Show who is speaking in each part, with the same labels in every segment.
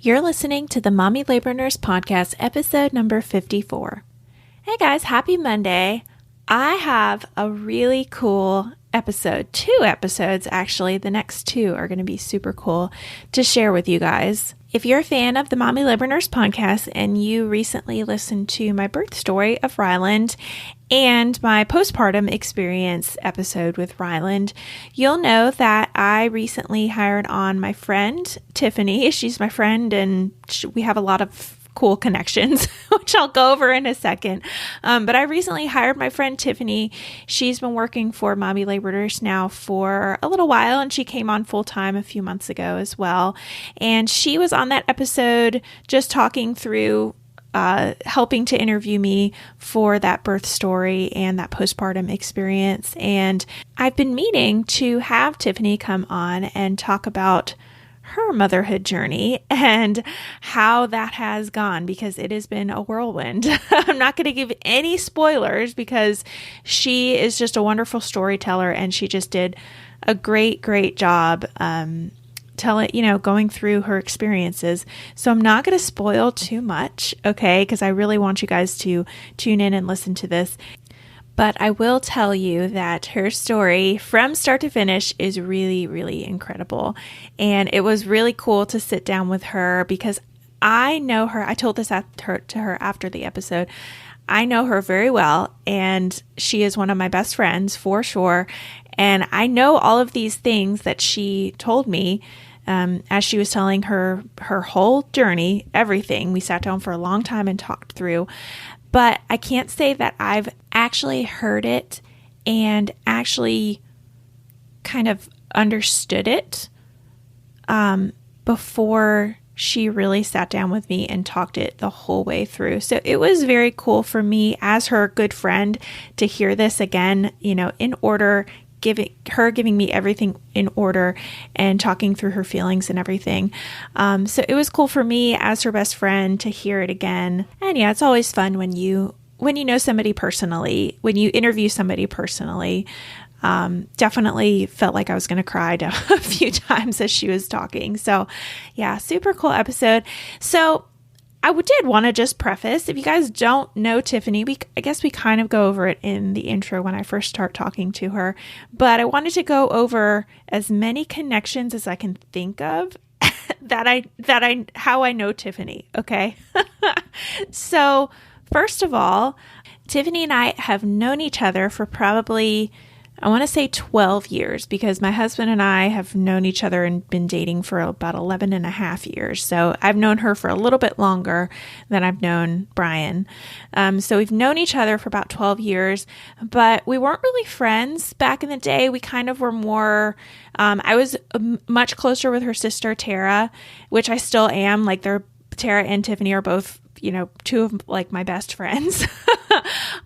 Speaker 1: You're listening to the Mommy Labor Nurse Podcast, episode number 54. Hey guys, happy Monday. I have a really cool episode, 2 episodes actually. The next 2 are going to be super cool to share with you guys. If you're a fan of the Mommy Labor Nurse Podcast and you recently listened to my birth story of Ryland and my postpartum experience episode with Ryland, you'll know that I recently hired on my friend, Tiffany. She's my friend and we have a lot of cool connections, which I'll go over in a second. But I recently hired my friend Tiffany. She's been working for Mommy Labor Nurse now for a little while, and she came on full time a few months ago as well. And she was on that episode just talking through helping to interview me for that birth story and that postpartum experience. And I've been meaning to have Tiffany come on and talk about her motherhood journey and how that has gone, because it has been a whirlwind. I'm not going to give any spoilers because she is just a wonderful storyteller and she just did a great job going through her experiences. So I'm not going to spoil too much, okay? Because I really want you guys to tune in and listen to this. But I will tell you that her story from start to finish is really, really incredible. And it was really cool to sit down with her because I know her. I told this to her after the episode. I know her very well, and she is one of my best friends for sure. And I know all of these things that she told me as she was telling her whole journey, everything. We sat down for a long time and talked through. But I can't say that I've actually heard it and actually kind of understood it before she really sat down with me and talked it the whole way through. So it was very cool for me as her good friend to hear this again, in order, giving me everything in order and talking through her feelings and everything. So it was cool for me as her best friend to hear it again. And yeah, it's always fun when you know somebody personally, when you interview somebody personally. Definitely felt like I was going to cry a few times as she was talking. So yeah, super cool episode. So I did want to just preface, if you guys don't know Tiffany, I guess we kind of go over it in the intro when I first start talking to her, but I wanted to go over as many connections as I can think of how I know Tiffany. Okay. So first of all, Tiffany and I have known each other for probably, I want to say 12 years, because my husband and I have known each other and been dating for about 11 and a half years. So I've known her for a little bit longer than I've known Brian. So we've known each other for about 12 years, but we weren't really friends back in the day. We kind of were more, I was much closer with her sister, Tara, which I still am. Like Tara and Tiffany are both, 2 of like my best friends.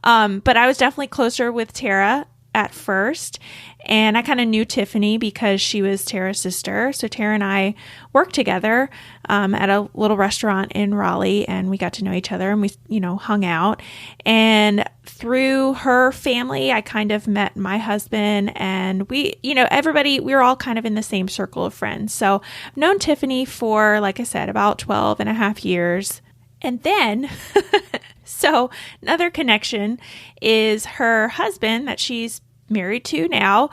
Speaker 1: But I was definitely closer with Tara at first, and I kind of knew Tiffany because she was Tara's sister. So Tara and I worked together at a little restaurant in Raleigh, and we got to know each other, and we, hung out. And through her family, I kind of met my husband, and we, everybody, we were all kind of in the same circle of friends. So I've known Tiffany for, like I said, about 12 and a half years. And then, so another connection is her husband that she's married to now,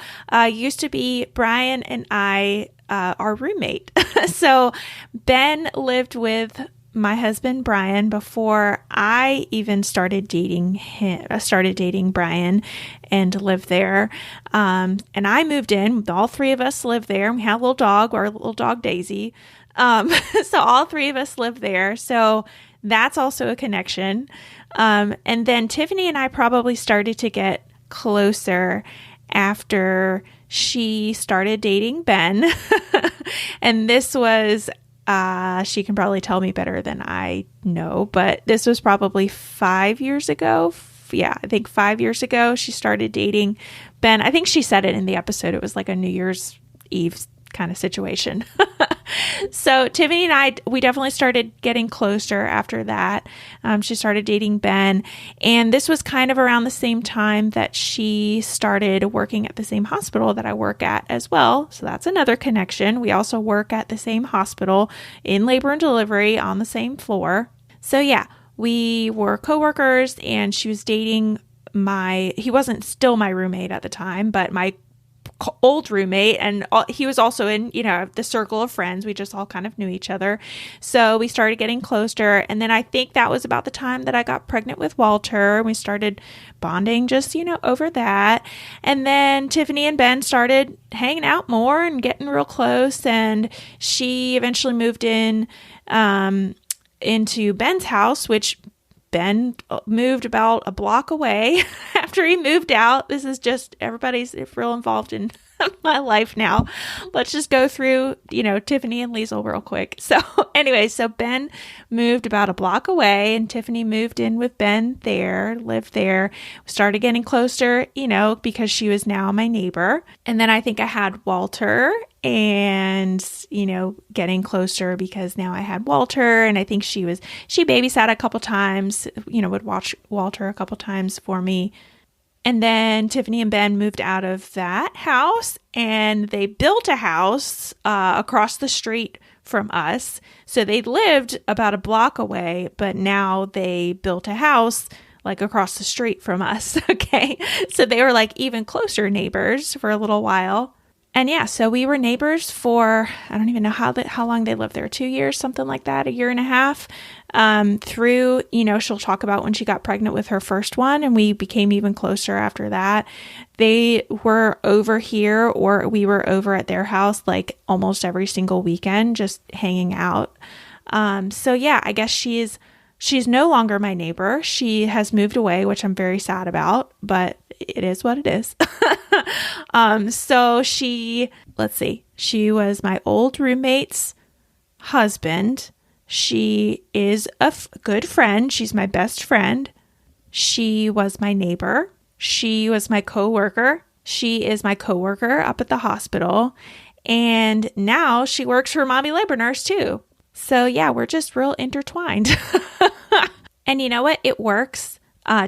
Speaker 1: used to be Brian and I, our roommate. So Ben lived with my husband, Brian, before I even started dating him. I started dating Brian and lived there. And I moved in. All 3 of us lived there. We had a little dog, our little dog Daisy. So all 3 of us lived there. So that's also a connection. And then Tiffany and I probably started to get closer after she started dating Ben. And this was, she can probably tell me better than I know, but this was probably 5 years ago. Yeah, I think 5 years ago she started dating Ben. I think she said it in the episode. It was like a New Year's Eve kind of situation. So Tiffany and I, we definitely started getting closer after that. She started dating Ben, and this was kind of around the same time that she started working at the same hospital that I work at as well. So that's another connection. We also work at the same hospital in labor and delivery on the same floor. So yeah, we were coworkers, and she was dating he wasn't still my roommate at the time, but my old roommate, and he was also in, the circle of friends. We just all kind of knew each other. So we started getting closer. And then I think that was about the time that I got pregnant with Walter. We started bonding just, over that. And then Tiffany and Ben started hanging out more and getting real close. And she eventually moved into Ben's house, which Ben moved about a block away after he moved out. This is just, everybody's real involved in my life now. Let's just go through, Tiffany and Liesel real quick. So anyway, so Ben moved about a block away, and Tiffany moved in with Ben there, lived there. We started getting closer, because she was now my neighbor. And then I think I had Walter, and, getting closer because now I had Walter, and I think she babysat a couple times, would watch Walter a couple times for me. And then Tiffany and Ben moved out of that house, and they built a house across the street from us. So they lived about a block away, but now they built a house like across the street from us. Okay. So they were like even closer neighbors for a little while. And yeah, so we were neighbors for, I don't even know how long they lived there, 2 years, something like that, a year and a half, through, she'll talk about when she got pregnant with her first one, and we became even closer after that. They were over here, or we were over at their house like almost every single weekend, just hanging out. So yeah, I guess she's no longer my neighbor. She has moved away, which I'm very sad about, but it is what it is. So she was my old roommate's husband. She is a good friend. She's my best friend. She was my neighbor. She was my coworker. She is my coworker up at the hospital. And now she works for Mommy Labor Nurse too. So yeah, we're just real intertwined. And you know what? It works.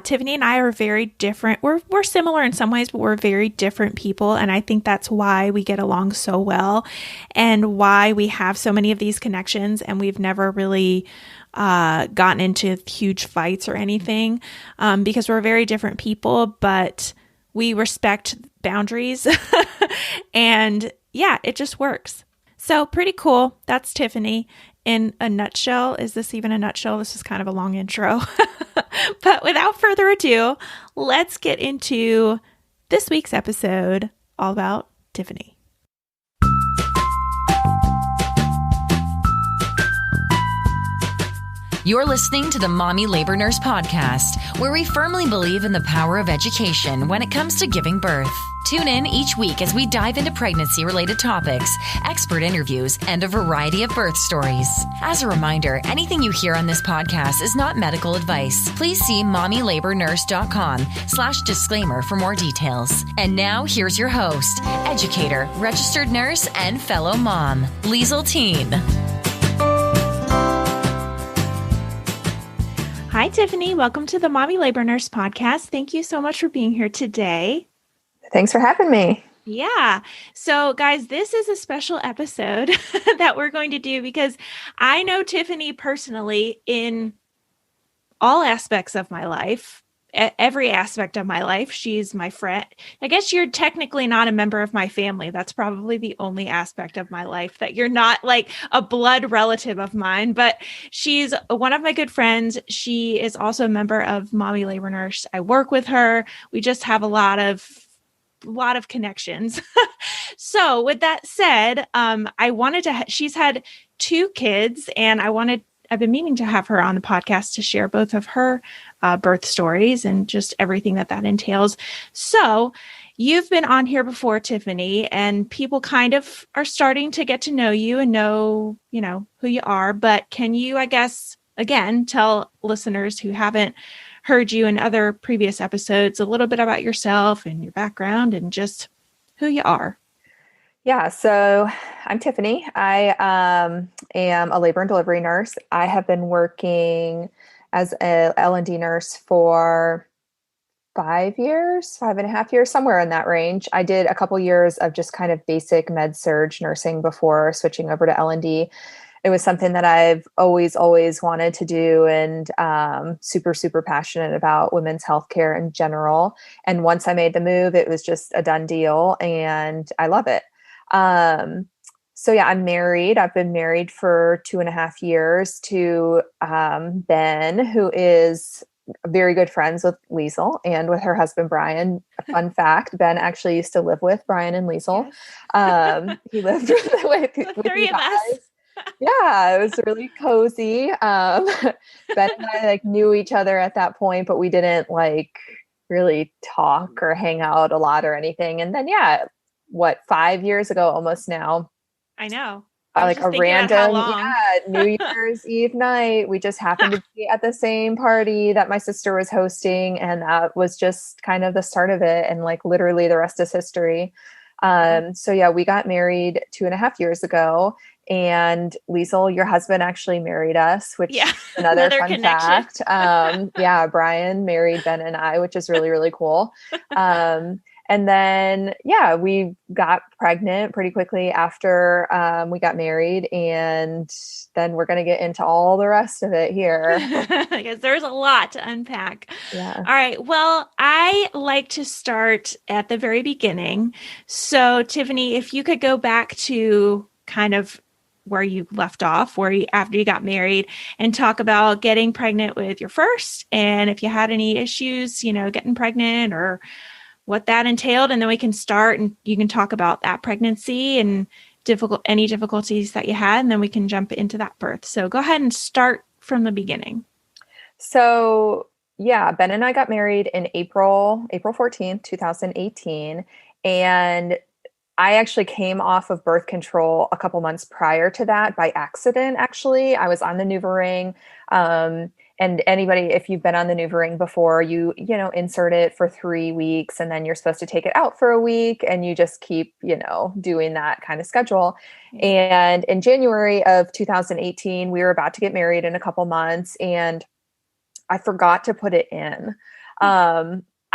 Speaker 1: Tiffany and I are very different. We're similar in some ways, but we're very different people. And I think that's why we get along so well, and why we have so many of these connections. And we've never really gotten into huge fights or anything, because we're very different people, but we respect boundaries. And yeah, it just works. So pretty cool. That's Tiffany in a nutshell. Is this even a nutshell? This is kind of a long intro. But without further ado, let's get into this week's episode all about Tiffany.
Speaker 2: You're listening to the Mommy Labor Nurse Podcast, where we firmly believe in the power of education when it comes to giving birth. Tune in each week as we dive into pregnancy-related topics, expert interviews, and a variety of birth stories. As a reminder, anything you hear on this podcast is not medical advice. Please see mommylabornurse.com/disclaimer for more details. And now, here's your host, educator, registered nurse, and fellow mom, Liesel Teen.
Speaker 1: Hi, Tiffany. Welcome to the Mommy Labor Nurse Podcast. Thank you so much for being here today.
Speaker 3: Thanks for having me.
Speaker 1: Yeah. So guys, this is a special episode that we're going to do because I know Tiffany personally in all aspects of my life, every aspect of my life. She's my friend. I guess you're technically not a member of my family. That's probably the only aspect of my life that you're not like a blood relative of mine, but she's one of my good friends. She is also a member of Mommy Labor Nurse. I work with her. We just have a lot of connections. So with that said, I wanted to, she's had 2 kids, and I've been meaning to have her on the podcast to share both of her birth stories and just everything that entails. So you've been on here before, Tiffany, and people kind of are starting to get to know you and know, who you are. But can you, I guess, again, tell listeners who haven't heard you in other previous episodes a little bit about yourself and your background and just who you are?
Speaker 3: Yeah, so I'm Tiffany. I am a labor and delivery nurse. I have been working as a L&D nurse for 5 years, 5.5 years, somewhere in that range. I did a couple years of just kind of basic med surge nursing before switching over to L&D. It was something that I've always wanted to do, and super, super passionate about women's healthcare in general. And once I made the move, it was just a done deal, and I love it. Um, so yeah, I'm married. I've been married for 2.5 years to Ben, who is very good friends with Liesel and with her husband, Brian. A fun fact, Ben actually used to live with Brian and Liesel.
Speaker 1: Yes.
Speaker 3: He lived with
Speaker 1: The
Speaker 3: with
Speaker 1: three
Speaker 3: you
Speaker 1: of us.
Speaker 3: guys. Yeah, it was really cozy. Ben and I like knew each other at that point, but we didn't like really talk or hang out a lot or anything. And then, yeah, what, 5 years ago almost now,
Speaker 1: I know. I was
Speaker 3: like a
Speaker 1: just thinking about how
Speaker 3: random,
Speaker 1: long.
Speaker 3: yeah, New Year's Eve night, we just happened to be at the same party that my sister was hosting. And that was just kind of the start of it. And like literally the rest is history. So yeah, we got married 2.5 years ago. And Liesel, your husband actually married us, which
Speaker 1: Yeah.
Speaker 3: is another
Speaker 1: Another
Speaker 3: fun
Speaker 1: connection.
Speaker 3: fact. Yeah, Brian married Ben and I, which is really, really cool. And then, yeah, we got pregnant pretty quickly after we got married. And then we're going to get into all the rest of it here.
Speaker 1: Because there's a lot to unpack.
Speaker 3: Yeah.
Speaker 1: All right. Well, I like to start at the very beginning. So, Tiffany, if you could go back to kind of where you left off, after you got married, and talk about getting pregnant with your first, and if you had any issues, getting pregnant or what that entailed, and then we can start and you can talk about that pregnancy and any difficulties that you had, and then we can jump into that birth. So go ahead and start from the beginning.
Speaker 3: So, yeah, Ben and I got married in April 14th, 2018. And I actually came off of birth control a couple months prior to that by accident, actually. I was on the NuvaRing. And anybody, if you've been on the NuvaRing before, insert it for 3 weeks and then you're supposed to take it out for a week and you just keep, doing that kind of schedule. And in January of 2018, we were about to get married in a couple months and I forgot to put it in.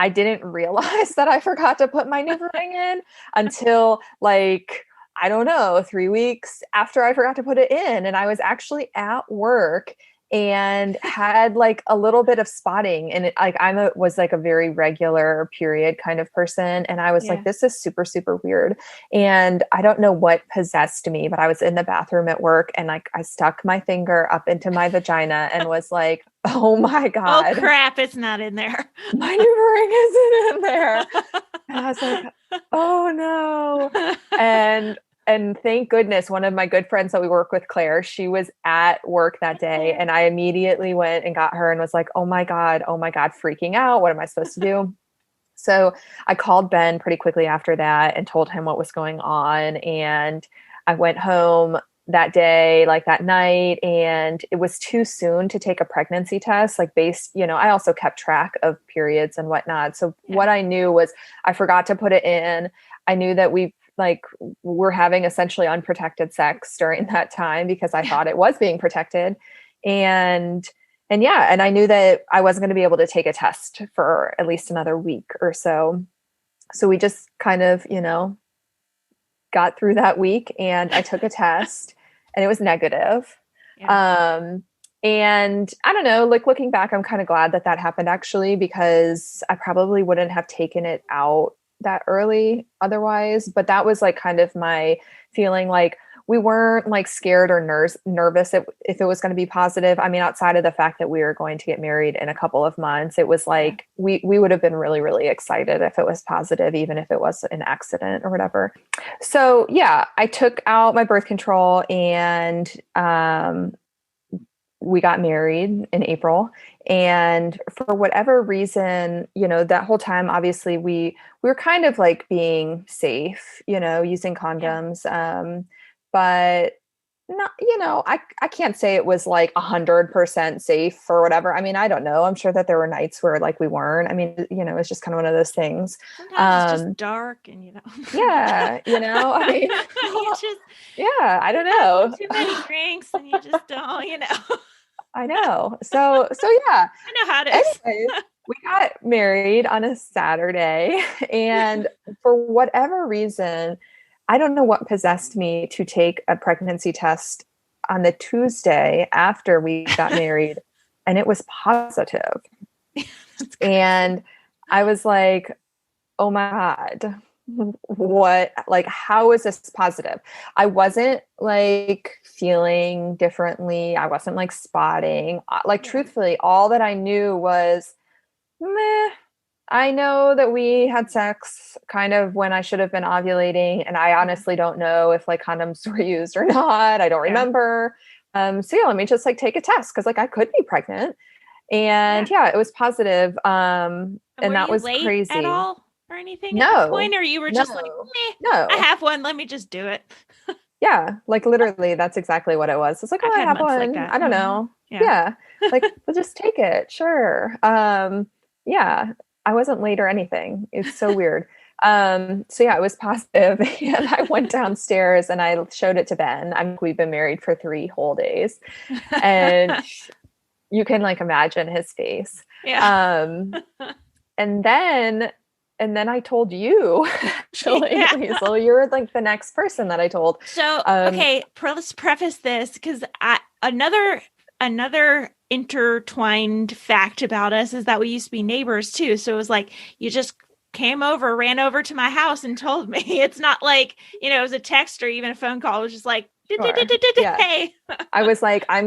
Speaker 3: I didn't realize that I forgot to put my NuvaRing in until like, I don't know, 3 weeks after I forgot to put it in. And I was actually at work and had like a little bit of spotting. And was like a very regular period kind of person. And I was like, this is super, super weird. And I don't know what possessed me, but I was in the bathroom at work and like I stuck my finger up into my vagina and was like, oh my God.
Speaker 1: Oh crap, it's not in there.
Speaker 3: My NuvaRing isn't in there. And I was like, oh no. And thank goodness one of my good friends that we work with, Claire, she was at work that day. And I immediately went and got her and was like, oh my God, freaking out. What am I supposed to do? So I called Ben pretty quickly after that and told him what was going on. And I went home that day, like that night, and it was too soon to take a pregnancy test, like I also kept track of periods and whatnot. So what I knew was I forgot to put it in. I knew that we're having essentially unprotected sex during that time because I thought it was being protected. And I knew that I wasn't going to be able to take a test for at least another week or so. So we just kind of, got through that week and I took a test and it was negative. And I don't know, like looking back, I'm kind of glad that happened actually, because I probably wouldn't have taken it out that early otherwise. But that was like kind of my feeling. Like we weren't like scared or nervous if it was going to be positive. I mean, outside of the fact that we were going to get married in a couple of months, it was like we would have been really, really excited if it was positive, even if it was an accident or whatever. So yeah, I took out my birth control and we got married in April. And for whatever reason, that whole time, obviously we were kind of like being safe, using condoms. But not, I can't say it was like 100% safe or whatever. I mean, I don't know. I'm sure that there were nights where like we weren't. I mean, it's just kind of one of those things.
Speaker 1: Sometimes it's just dark and
Speaker 3: Yeah, I mean,
Speaker 1: you just
Speaker 3: yeah, I don't
Speaker 1: have
Speaker 3: know.
Speaker 1: too many drinks and you just don't.
Speaker 3: I know. So yeah.
Speaker 1: I know how it is.
Speaker 3: Anyways, we got married on a Saturday, and for whatever reason, I don't know what possessed me to take a pregnancy test on the Tuesday after we got married, and it was positive. And I was like, oh my God, what, like, how is this positive? I wasn't like feeling differently. I wasn't like spotting. Like, truthfully, all that I knew was, meh. I know that we had sex kind of when I should have been ovulating, and I honestly don't know if like condoms were used or not. I don't remember. So yeah, let me just like take a test because like I could be pregnant. And yeah, it was positive. And that was
Speaker 1: late
Speaker 3: crazy.
Speaker 1: At all or anything
Speaker 3: no,
Speaker 1: at this point, or you were just like,
Speaker 3: no,
Speaker 1: I have one. Let me just do it.
Speaker 3: Yeah, like literally, that's exactly what it was. It's like, oh, I have one. Like I don't know. Yeah, like we'll just take it. Sure. Yeah, I wasn't late or anything. It's so weird. So yeah, it was positive, and I went downstairs and I showed it to Ben. We've been married for 3 whole days, and you can like imagine his face.
Speaker 1: Yeah.
Speaker 3: And then I told you, actually, Liesel, you're like the next person that I told.
Speaker 1: So, okay, let's preface this because another intertwined fact about us is that we used to be neighbors too. So it was like, you just ran over to my house and told me. It's not like, it was a text or even a phone call. It was just like, hey.
Speaker 3: I was like, I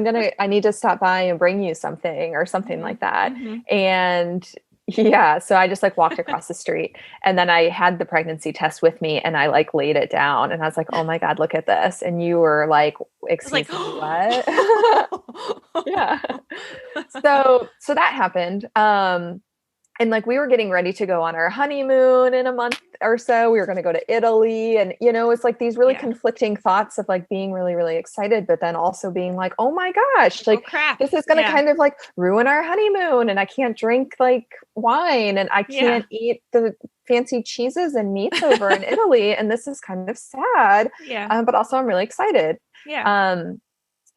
Speaker 3: need to stop by and bring you something or something like that. And yeah, so I just like walked across the street, and then I had the pregnancy test with me, and I like laid it down, and I was like, oh my God, look at this. And you were like, excuse me, what? Yeah. So that happened. And like we were getting ready to go on our honeymoon in a month or so. We were going to go to Italy, and it's like these really conflicting thoughts of like being really, really excited, but then also being like, oh my gosh, like this is going to kind of like ruin our honeymoon, and I can't drink like wine, and I can't eat the fancy cheeses and meats over in Italy, and this is kind of sad. But also I'm really excited.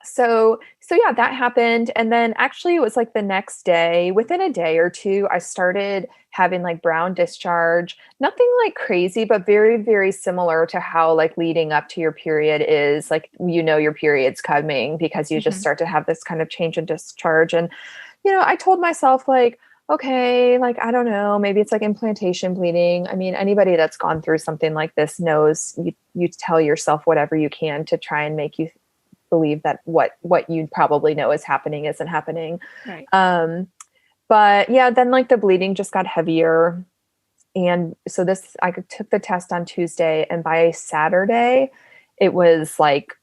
Speaker 3: So yeah, that happened. And then actually it was like the next day, within a day or two, I started having like brown discharge, nothing like crazy, but very, very similar to how like leading up to your period is like, your period's coming because you just start to have this kind of change in discharge. And, I told myself like, okay, like, I don't know, maybe it's like implantation bleeding. I mean, anybody that's gone through something like this knows you tell yourself whatever you can to try and make you believe that what you probably know is happening isn't happening.
Speaker 1: Right.
Speaker 3: But yeah, then like the bleeding just got heavier. And so I took the test on Tuesday, and by Saturday, it was like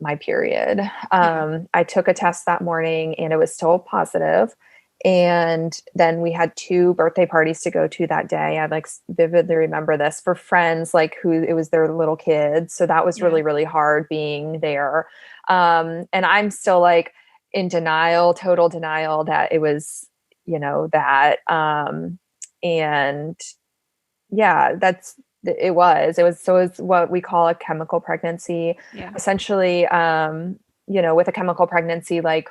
Speaker 3: my period. I took a test that morning, and it was still positive. And then we had 2 birthday parties to go to that day. I like vividly remember this, for friends like who it was their little kids. So that was really, really hard being there. And I'm still like in denial, total denial that it was, that. And yeah, it was what we call a chemical pregnancy. Essentially, with a chemical pregnancy, like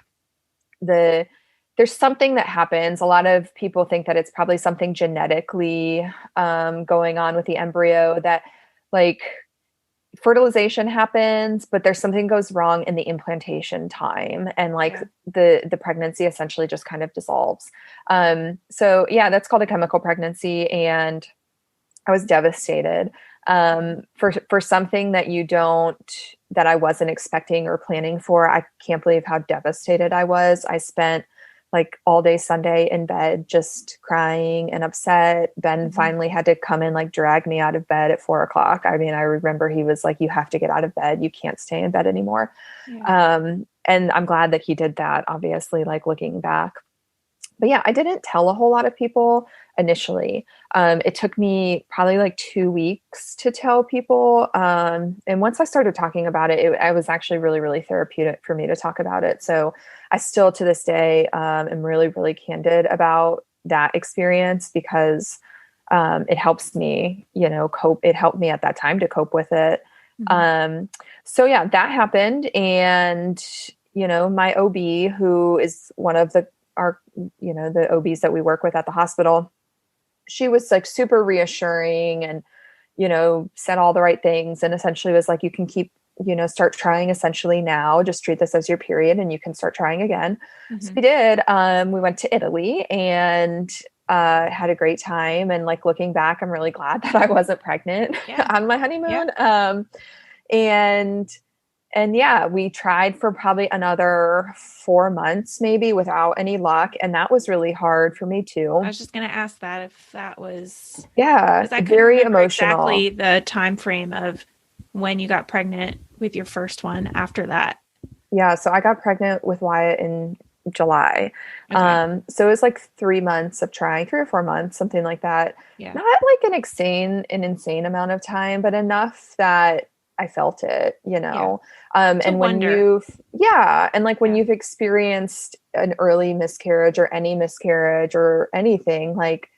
Speaker 3: there's something that happens. A lot of people think that it's probably something genetically going on with the embryo, that like fertilization happens, but there's something goes wrong in the implantation time, and like the pregnancy essentially just kind of dissolves. So yeah, that's called a chemical pregnancy, and I was devastated for something that that I wasn't expecting or planning for. I can't believe how devastated I was. I spent like all day Sunday in bed, just crying and upset. Ben finally had to come and like drag me out of bed at 4:00. I mean, I remember he was like, you have to get out of bed. You can't stay in bed anymore. And I'm glad that he did that, obviously, like looking back. But yeah, I didn't tell a whole lot of people initially. It took me probably like 2 weeks to tell people. And once I started talking about it, it was actually really, really therapeutic for me to talk about it. So I still to this day am really, really candid about that experience because it helps me, cope. It helped me at that time to cope with it. So yeah, that happened. And, my OB, who is one of the OBs that we work with at the hospital, she was like super reassuring and, said all the right things and essentially was like, you can keep, start trying essentially now, just treat this as your period and you can start trying again. So we did. We went to Italy and had a great time. And like looking back, I'm really glad that I wasn't pregnant on my honeymoon. And yeah, we tried for probably another 4 months, maybe without any luck. And that was really hard for me too.
Speaker 1: I was just going to ask that if that was,
Speaker 3: very emotional.
Speaker 1: Exactly the time frame of when you got pregnant with your first one after that.
Speaker 3: Yeah. So I got pregnant with Wyatt in July. Okay. So it was like 3 months of trying, 3 or 4 months, something like that. Yeah. Not like an insane amount of time, but enough that I felt it, and when you've experienced an early miscarriage or any miscarriage or anything, like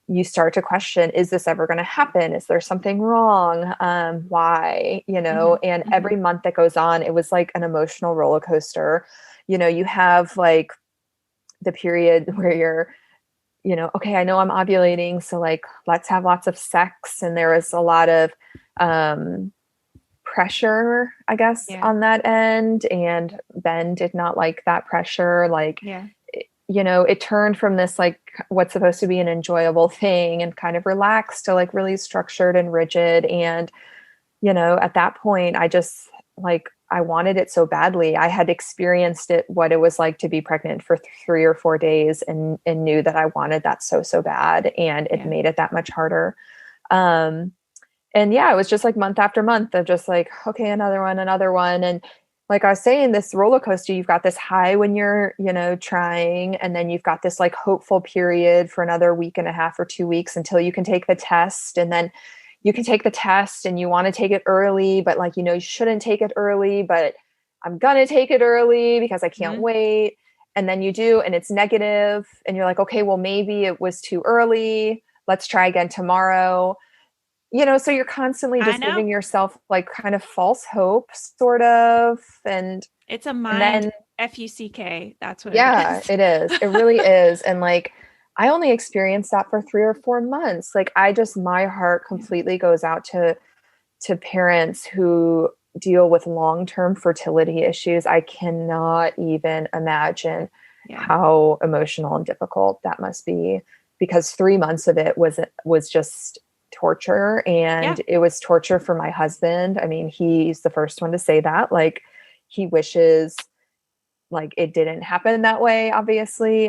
Speaker 3: you start to question, is this ever going to happen? Is there something wrong? Why, and every month that goes on, it was like an emotional roller coaster. You have like the period where you're, okay, I know I'm ovulating. So like, let's have lots of sex. And there was a lot of, pressure, I guess, on that end. And Ben did not like that pressure. Like, it turned from this, like what's supposed to be an enjoyable thing and kind of relaxed to like really structured and rigid. And, at that point, I just like, I wanted it so badly. I had experienced what it was like to be pregnant for 3 or 4 days and knew that I wanted that so bad. And it made it that much harder. And yeah, it was just like month after month of just like, okay, another one. And like I was saying, this roller coaster, you've got this high when you're, trying, and then you've got this like hopeful period for another week and a half or 2 weeks until you can take the test. And then you can take the test and you want to take it early, but like, you shouldn't take it early, but I'm going to take it early because I can't wait. And then you do, and it's negative, and you're like, okay, well, maybe it was too early. Let's try again tomorrow. So you're constantly just giving yourself like kind of false hope, sort of. And
Speaker 1: it's a mind FUCK. That's what
Speaker 3: it is. It really is. And like, I only experienced that for 3 or 4 months. Like my heart completely goes out to parents who deal with long-term fertility issues. I cannot even imagine how emotional and difficult that must be, because 3 months of it was just torture. And it was torture for my husband. I mean, he's the first one to say that, like, he wishes like it didn't happen that way, obviously.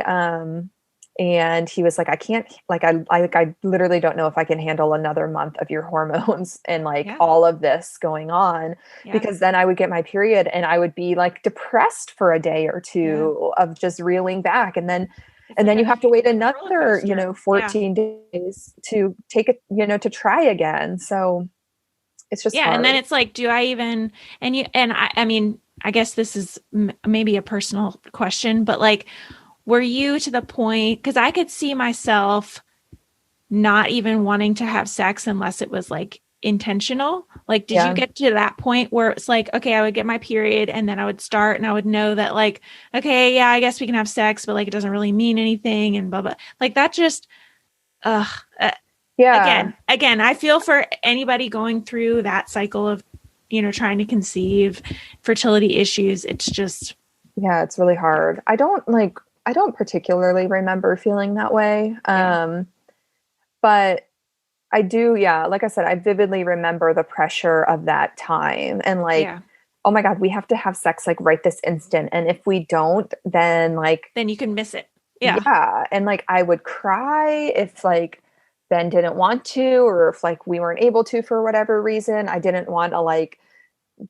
Speaker 3: And he was like, I can't, like, I literally don't know if I can handle another month of your hormones and like all of this going on, because then I would get my period and I would be like depressed for a day or two of just reeling back. And then you have to wait another, 14 days to take it, to try again. So it's just hard.
Speaker 1: And then it's like, do I even, I mean, I guess this is maybe a personal question, but like, were you to the point, because I could see myself not even wanting to have sex unless it was like intentional. Like, did you get to that point where it's like, okay, I would get my period and then I would start and I would know that like, okay, yeah, I guess we can have sex, but like, it doesn't really mean anything and blah, blah. Like that just, again, I feel for anybody going through that cycle of, trying to conceive, fertility issues. It's just.
Speaker 3: Yeah, it's really hard. I don't particularly remember feeling that way. But I do, like I said, I vividly remember the pressure of that time and like, oh my God, we have to have sex like right this instant. And if we don't, then
Speaker 1: you can miss it.
Speaker 3: Yeah. And like, I would cry if like Ben didn't want to, or if like we weren't able to for whatever reason. I didn't want to like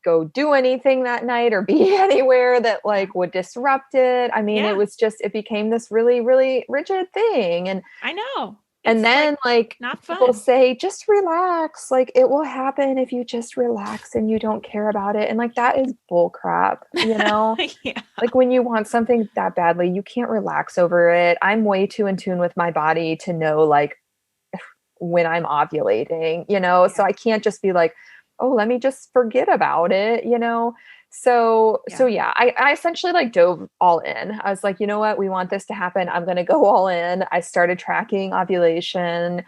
Speaker 3: go do anything that night or be anywhere that like would disrupt it. I mean, it became this really, really rigid thing. And
Speaker 1: I know.
Speaker 3: And then like
Speaker 1: not fun.
Speaker 3: People say, just relax. Like it will happen if you just relax and you don't care about it. And like, that is bull crap, you know?
Speaker 1: Yeah.
Speaker 3: Like when you want something that badly, you can't relax over it. I'm way too in tune with my body to know like when I'm ovulating, you know? So I can't just be like, oh, let me just forget about it, you know? So yeah, I essentially like dove all in. I was like, you know what? We want this to happen. I'm going to go all in. I started tracking ovulation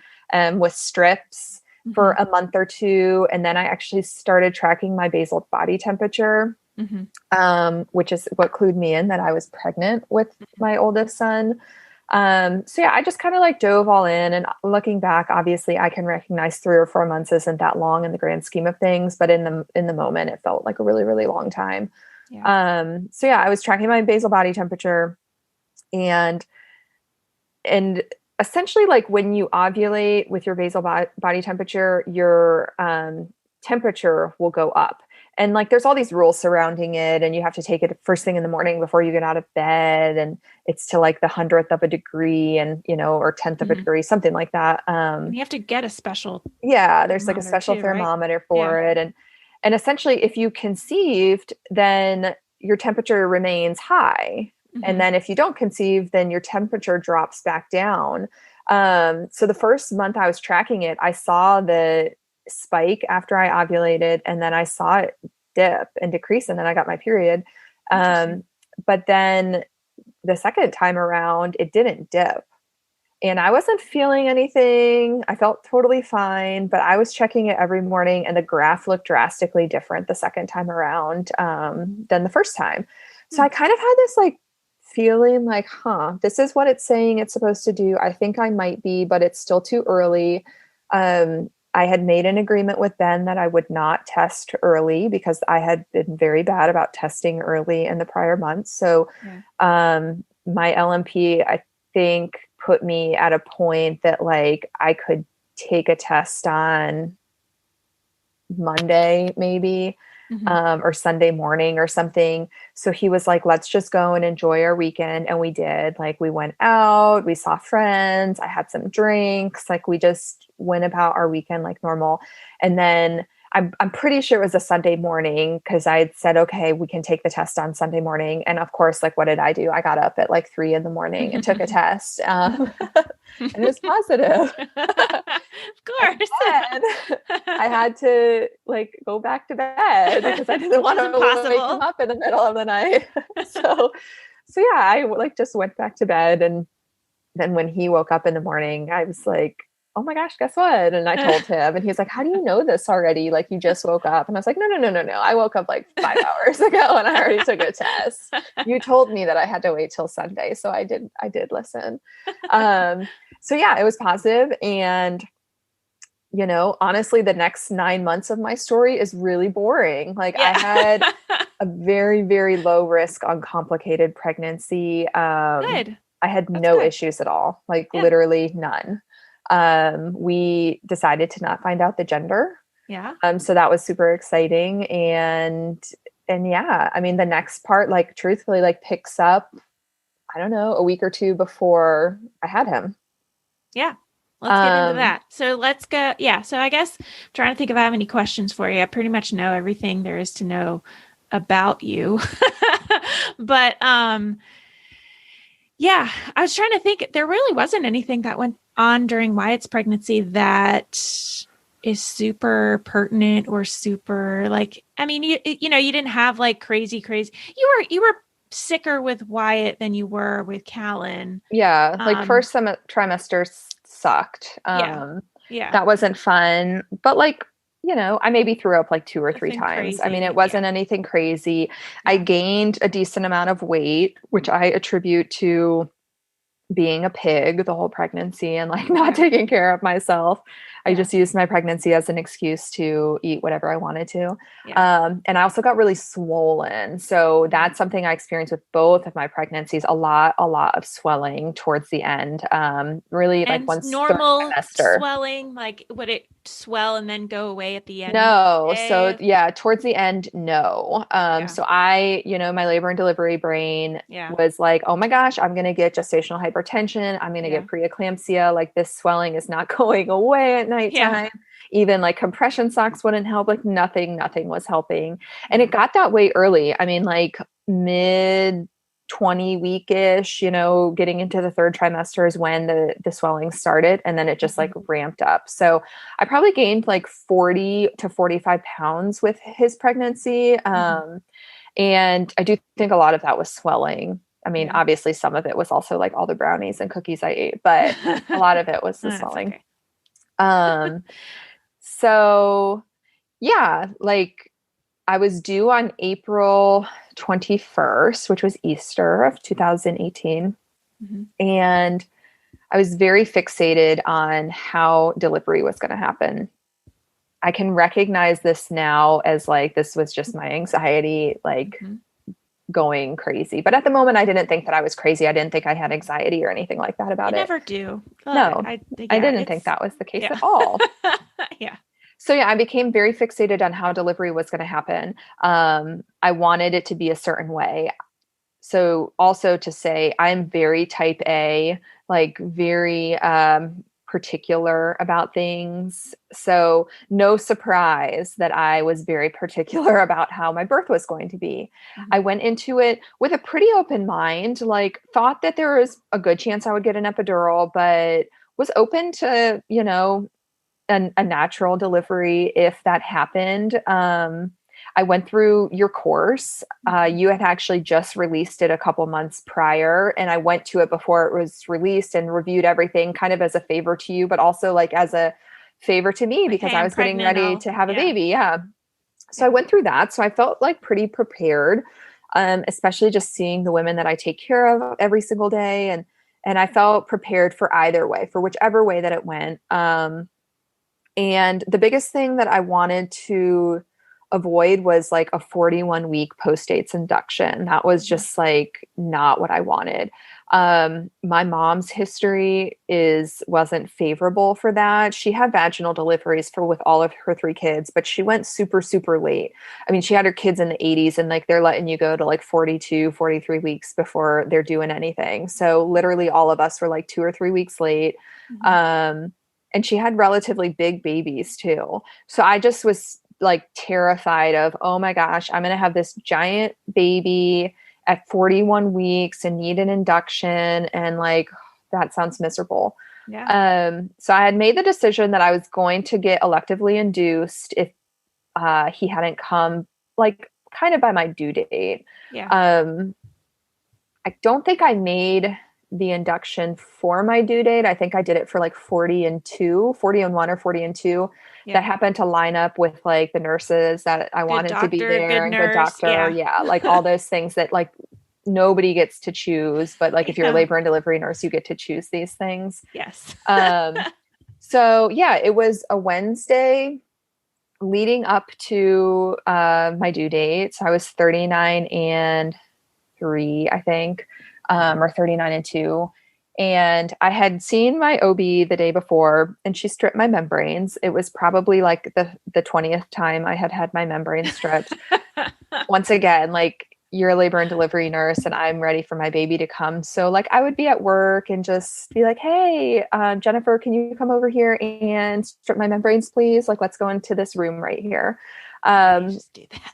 Speaker 3: with strips for a month or two. And then I actually started tracking my basal body temperature, which is what clued me in that I was pregnant with my oldest son. So yeah, I just kind of like dove all in, and looking back, obviously I can recognize 3 or 4 months isn't that long in the grand scheme of things, but in the moment it felt like a really, really long time. Yeah. So yeah, I was tracking my basal body temperature, and essentially like when you ovulate with your basal body temperature, your, temperature will go up. And like, there's all these rules surrounding it, and you have to take it first thing in the morning before you get out of bed. And it's to like the 100th of a degree and, you know, or 10th of a degree, something like that.
Speaker 1: And you have to get a special.
Speaker 3: Yeah. There's like a special thermometer for it. And essentially if you conceived, then your temperature remains high. And then if you don't conceive, then your temperature drops back down. So the first month I was tracking it, I saw the spike after I ovulated, and then I saw it dip and decrease, and then I got my period. But then the second time around, it didn't dip, and I wasn't feeling anything. I felt totally fine, but I was checking it every morning, and the graph looked drastically different the second time around than the first time. So I kind of had this like feeling like, this is what it's saying it's supposed to do. I think I might be, but it's still too early. I had made an agreement with Ben that I would not test early because I had been very bad about testing early in the prior months. So my LMP, I think, put me at a point that like I could take a test on Monday, maybe, or Sunday morning or something. So he was like, let's just go and enjoy our weekend. And we did. Like, we went out, we saw friends, I had some drinks, like we just went about our weekend like normal. And then I'm pretty sure it was a Sunday morning, because I had said, okay, we can take the test on Sunday morning. And of course, like, what did I do? I got up at like 3 a.m. and took a test. And it was positive.
Speaker 1: Of course.
Speaker 3: I had to like go back to bed because I didn't want to wake him up in the middle of the night. So yeah, I like just went back to bed. And then when he woke up in the morning, I was like, oh my gosh, guess what? And I told him, and he's like, how do you know this already? Like, you just woke up. And I was like, no. I woke up like 5 hours ago and I already took a test. You told me that I had to wait till Sunday. So I did listen. So yeah, it was positive. And, you know, honestly, the next 9 months of my story is really boring. Like I had a very, very low risk, uncomplicated pregnancy.
Speaker 1: Good.
Speaker 3: I had no issues at all, like literally none. We decided to not find out the gender.
Speaker 1: Yeah.
Speaker 3: So that was super exciting. And yeah, I mean, the next part, like truthfully, like picks up, I don't know, a week or two before I had him.
Speaker 1: Yeah. Let's get into that. So let's go. Yeah. So I guess I'm trying to think if I have any questions for you. I pretty much know everything there is to know about you, but, yeah, I was trying to think. There really wasn't anything that went on during Wyatt's pregnancy that is super pertinent or super like, I mean, you didn't have like crazy. You were sicker with Wyatt than you were with Callan.
Speaker 3: Yeah. Like first trimester sucked. That wasn't fun, but like, you know, I maybe threw up like 2 or 3 times. Crazy. I mean, it wasn't anything crazy. I gained a decent amount of weight, which I attribute to being a pig the whole pregnancy and like not taking care of myself. I just used my pregnancy as an excuse to eat whatever I wanted to.
Speaker 1: Yeah.
Speaker 3: And I also got really swollen. So that's something I experienced with both of my pregnancies, a lot of swelling towards the end. Really like
Speaker 1: And
Speaker 3: once third
Speaker 1: normal
Speaker 3: trimester.
Speaker 1: swelling, like would it swell and then go away at the end of
Speaker 3: No.
Speaker 1: the
Speaker 3: So
Speaker 1: day?
Speaker 3: yeah, towards the end, no.
Speaker 1: Yeah.
Speaker 3: So my labor and delivery brain
Speaker 1: Yeah.
Speaker 3: was like, oh my gosh, I'm going to get gestational hypertension. I'm going to
Speaker 1: Yeah.
Speaker 3: get preeclampsia. Like this swelling is not going away at nighttime.
Speaker 1: Yeah.
Speaker 3: Even like compression socks wouldn't help. Like nothing was helping. And
Speaker 1: Yeah.
Speaker 3: it got that way early. I mean, like mid 20 weekish, getting into the third trimester is when the swelling started. And then it just like ramped up. So I probably gained like 40 to 45 pounds with his pregnancy. And I do think a lot of that was swelling. I mean, obviously some of it was also like all the brownies and cookies I ate, but a lot of it was the swelling.
Speaker 1: Okay.
Speaker 3: So yeah, like I was due on April 21st, which was Easter of 2018. And I was very fixated on how delivery was going to happen. I can recognize this now as like, this was just my anxiety, like going crazy. But at the moment, I didn't think that I was crazy. I didn't think I had anxiety or anything like that about
Speaker 1: You
Speaker 3: it.
Speaker 1: never do.
Speaker 3: No, I didn't think that was the case at all.
Speaker 1: Yeah.
Speaker 3: So yeah, I became very fixated on how delivery was going to happen. I wanted it to be a certain way. So also to say, I'm very type A, like very particular about things. So no surprise that I was very particular about how my birth was going to be. I went into it with a pretty open mind, like thought that there was a good chance I would get an epidural, but was open to, a natural delivery if that happened. I went through your course. You had actually just released it a couple months prior, and I went to it before it was released and reviewed everything kind of as a favor to you, but also like as a favor to me because I was getting ready to have a baby. Yeah. So I went through that. So I felt like pretty prepared, especially just seeing the women that I take care of every single day. And I felt prepared for either way, for whichever way that it went. And the biggest thing that I wanted to avoid was like a 41-week post-dates induction. That was just like not what I wanted. My mom's history wasn't favorable for that. She had vaginal deliveries with all of her 3 kids, but she went super, super late. I mean, she had her kids in the 80s and like they're letting you go to like 42, 43 weeks before they're doing anything. So literally all of us were like 2 or 3 weeks late. And she had relatively big babies too. So I just was like terrified of, oh my gosh, I'm going to have this giant baby at 41 weeks and need an induction. And like, that sounds miserable.
Speaker 1: Yeah.
Speaker 3: So I had made the decision that I was going to get electively induced if he hadn't come like kind of by my due date.
Speaker 1: Yeah.
Speaker 3: I don't think I made the induction for my due date. I think I did it for like 40 and 1 or 40 and 2. That happened to line up with like the nurses that I wanted to be there and good doctor. Yeah. Like all those things that like nobody gets to choose, but like if you're a labor and delivery nurse, you get to choose these things.
Speaker 1: Yes.
Speaker 3: So yeah, it was a Wednesday leading up to my due date. So I was 39 and 3, I think, or 39 and 2. And I had seen my OB the day before and she stripped my membranes. It was probably like the 20th time I had my membranes stripped. Once again, like you're a labor and delivery nurse and I'm ready for my baby to come. So like I would be at work and just be like, hey, Jennifer, can you come over here and strip my membranes, please? Like, let's go into this room right here.
Speaker 1: Just do that.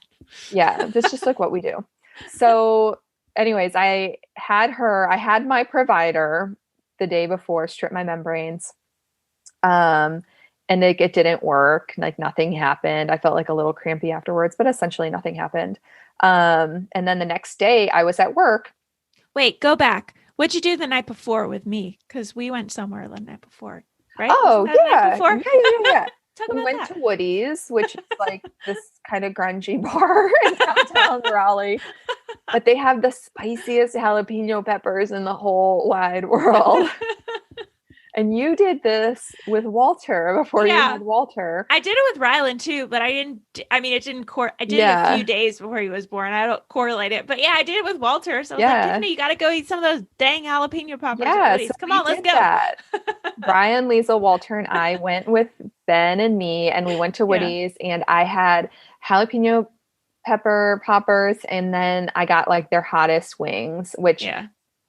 Speaker 3: Yeah, that's just like what we do. So anyways, I had my provider the day before strip my membranes. And it didn't work. Like nothing happened. I felt like a little crampy afterwards, but essentially nothing happened. And then the next day I was at work.
Speaker 1: Wait, go back. What'd you do the night before with me? Because we went somewhere the night before, right?
Speaker 3: Oh, yeah. Yeah.
Speaker 1: We
Speaker 3: went to Woody's, which is like this kind of grungy bar in downtown Raleigh. But they have the spiciest jalapeno peppers in the whole wide world. And you did this with Walter before you
Speaker 1: Yeah.
Speaker 3: had Walter.
Speaker 1: I did it with Rylan too, but it didn't I did it a few days before he was born. I don't correlate it, but yeah, I did it with Walter. So I was like, Tiffany, you got to go eat some of those dang jalapeno poppers at Woody's.
Speaker 3: So
Speaker 1: Come on, let's go.
Speaker 3: That. Brian, Liesel, Walter, and I went with Ben and me, and we went to Woody's, and I had jalapeno pepper poppers, and then I got like their hottest wings, which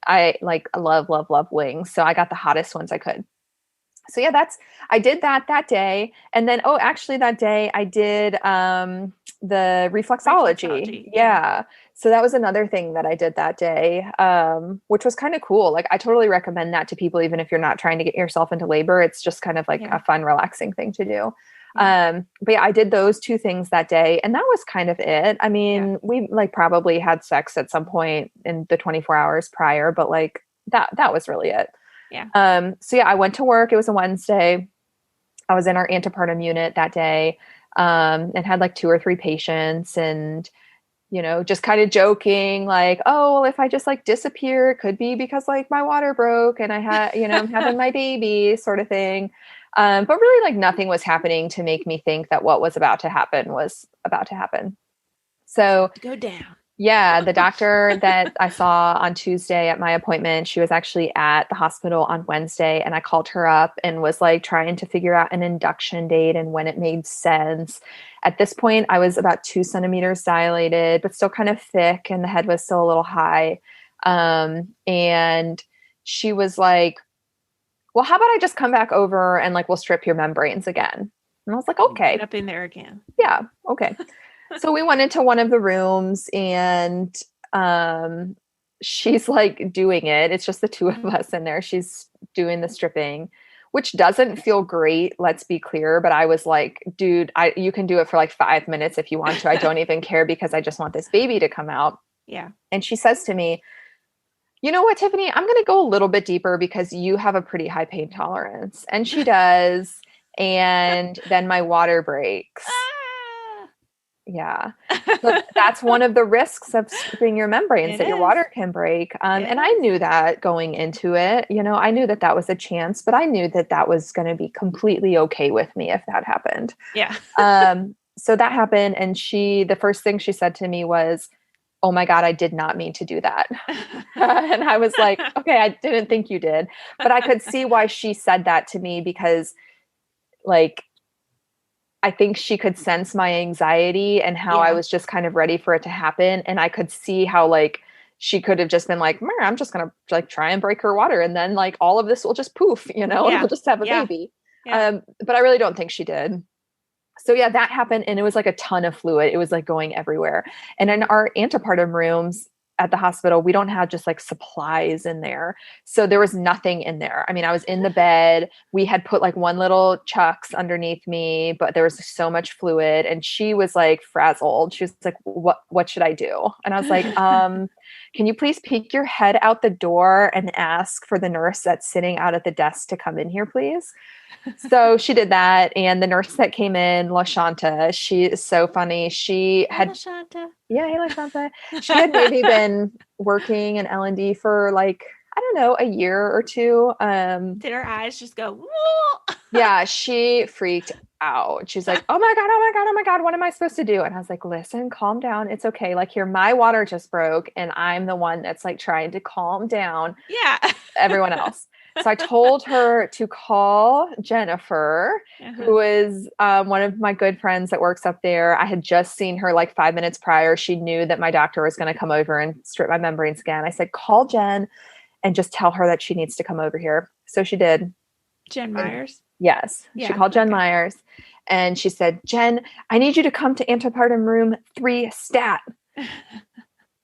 Speaker 3: I like love wings. So I got the hottest ones I could. So yeah, I did that day. And then, actually that day I did the reflexology. Yeah. So that was another thing that I did that day, which was kind of cool. Like I totally recommend that to people, even if you're not trying to get yourself into labor. It's just kind of like a fun, relaxing thing to do. But yeah, I did those 2 things that day, and that was kind of it. I mean, we like probably had sex at some point in the 24 hours prior, but like that was really it.
Speaker 1: Yeah.
Speaker 3: So yeah, I went to work. It was a Wednesday. I was in our antepartum unit that day, and had like 2 or 3 patients, and, you know, just kind of joking like, oh, if I just like disappear, it could be because like my water broke and I had, you know, I'm having my baby sort of thing. But really like nothing was happening to make me think that what was about to happen was about to happen. So
Speaker 1: go down.
Speaker 3: Yeah, the doctor that I saw on Tuesday at my appointment, she was actually at the hospital on Wednesday, and I called her up and was like trying to figure out an induction date and when it made sense. At this point, I was about 2 centimeters dilated, but still kind of thick, and the head was still a little high. And she was like, well, how about I just come back over and like we'll strip your membranes again? And I was like, okay.
Speaker 1: Get up in there again.
Speaker 3: Yeah, okay. So we went into one of the rooms, and she's like doing it. It's just the 2 of us in there. She's doing the stripping, which doesn't feel great. Let's be clear. But I was like, dude, you can do it for like 5 minutes if you want to. I don't even care because I just want this baby to come out.
Speaker 1: Yeah.
Speaker 3: And she says to me, you know what, Tiffany, I'm going to go a little bit deeper because you have a pretty high pain tolerance. And she does. And then my water breaks. Yeah. So that's one of the risks of stripping your membranes, that your water can break. And I knew that going into it, you know, I knew that that was a chance, but I knew that that was going to be completely okay with me if that happened.
Speaker 1: Yeah.
Speaker 3: So that happened. And the first thing she said to me was, oh my God, I did not mean to do that. And I was like, okay, I didn't think you did, but I could see why she said that to me, because like, I think she could sense my anxiety and how I was just kind of ready for it to happen. And I could see how like she could have just been like, I'm just going to like try and break her water. And then like all of this will just poof, you know, and we'll just have a baby. Yeah. But I really don't think she did. So yeah, that happened. And it was like a ton of fluid. It was like going everywhere. And in our antepartum rooms at the hospital, we don't have just like supplies in there. So there was nothing in there. I mean, I was in the bed. We had put like one little chucks underneath me, but there was so much fluid, and she was like frazzled. She was like, what should I do? And I was like, can you please peek your head out the door and ask for the nurse that's sitting out at the desk to come in here, please? So she did that. And the nurse that came in, LaShanta, she is so funny. She had,
Speaker 1: LaShanta.
Speaker 3: Yeah, hey, LaShanta. She had maybe been working in L&D for like, I don't know, a year or 2.
Speaker 1: Did her eyes just go, whoa?
Speaker 3: Yeah, she freaked out. She's like, oh my God, oh my God, oh my God, what am I supposed to do? And I was like, listen, calm down. It's okay. Like here, my water just broke, and I'm the one that's like trying to calm down everyone else. So I told her to call Jennifer, who is one of my good friends that works up there. I had just seen her like 5 minutes prior. She knew that my doctor was going to come over and strip my membranes again. I said, call Jen and just tell her that she needs to come over here. So she did.
Speaker 1: Jen Myers?
Speaker 3: Yes. Yeah, she called Jen Myers, and she said, Jen, I need you to come to antepartum room 3 stat.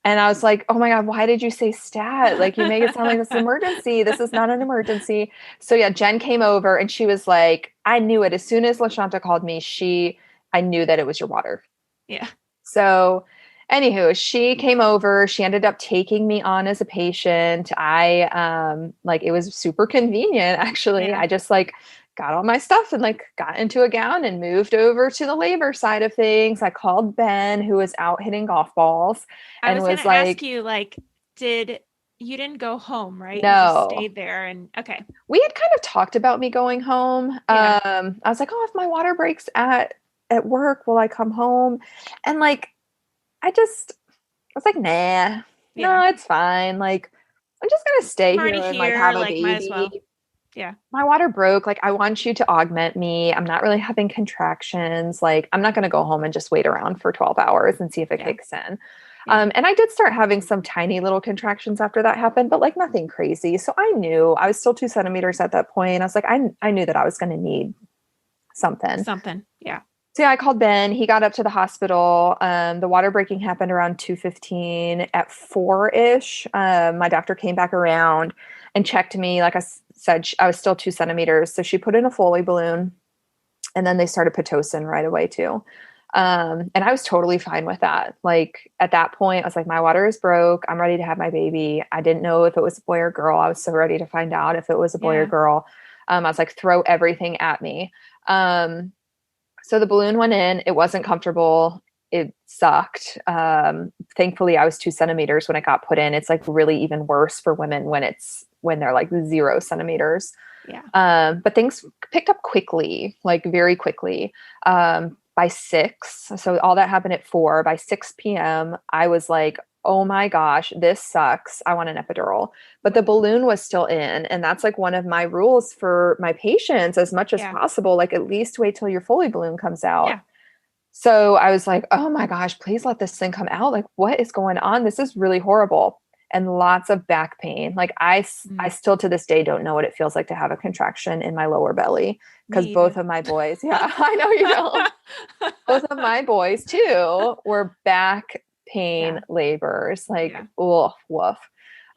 Speaker 3: And I was like, oh my God, why did you say stat? Like you make it sound like it's an emergency. This is not an emergency. So yeah, Jen came over, and she was like, I knew it. As soon as LaShanta called me, I knew that it was your water.
Speaker 1: Yeah.
Speaker 3: So anywho, she came over. She ended up taking me on as a patient. It was super convenient, actually. Yeah. I just like got all my stuff and like got into a gown and moved over to the labor side of things. I called Ben, who was out hitting golf balls, and
Speaker 1: I was like, ask you, like, did you didn't go home, right? You just
Speaker 3: No.
Speaker 1: stayed there and okay.
Speaker 3: We had kind of talked about me going home.
Speaker 1: Yeah.
Speaker 3: I was like, oh, if my water breaks at work, will I come home? And like, I was like, nah,
Speaker 1: Yeah.
Speaker 3: no, it's fine. Like, I'm just gonna stay
Speaker 1: I'm
Speaker 3: here
Speaker 1: already
Speaker 3: and like
Speaker 1: here,
Speaker 3: have a
Speaker 1: like might as well.
Speaker 3: baby.
Speaker 1: Yeah.
Speaker 3: My water broke. Like, I want you to augment me. I'm not really having contractions. Like, I'm not gonna go home and just wait around for 12 hours and see if it
Speaker 1: Yeah.
Speaker 3: kicks in.
Speaker 1: Yeah.
Speaker 3: And I did start having some tiny little contractions after that happened, but like nothing crazy. So I knew I was still 2 centimeters at that point. I was like, I knew that I was going to need something.
Speaker 1: Something. Yeah.
Speaker 3: So yeah, I called Ben. He got up to the hospital. The water breaking happened around 2:15. At 4-ish, my doctor came back around and checked me. Like I said, I was still 2 centimeters. So she put in a Foley balloon, and then they started Pitocin right away too. And I was totally fine with that. Like at that point, I was like, my water is broke. I'm ready to have my baby. I didn't know if it was a boy or girl. I was so ready to find out if it was a boy or girl. I was like, throw everything at me. So the balloon went in. It wasn't comfortable. It sucked. Thankfully, I was 2 centimeters when it got put in. It's like really even worse for women when they're like 0 centimeters.
Speaker 1: Yeah.
Speaker 3: But things picked up quickly, like very quickly. By 6, so all that happened at 4. By 6 p.m., I was like, oh my gosh, this sucks. I want an epidural. But the balloon was still in. And that's like one of my rules for my patients as much as possible. Like at least wait till your Foley balloon comes out.
Speaker 1: Yeah.
Speaker 3: So I was like, oh my gosh, please let this thing come out. Like, what is going on? This is really horrible. And lots of back pain. Like I still to this day don't know what it feels like to have a contraction in my lower belly because both of my boys, I know you don't. Both of my boys too were back pain labors. Like, woof, woof.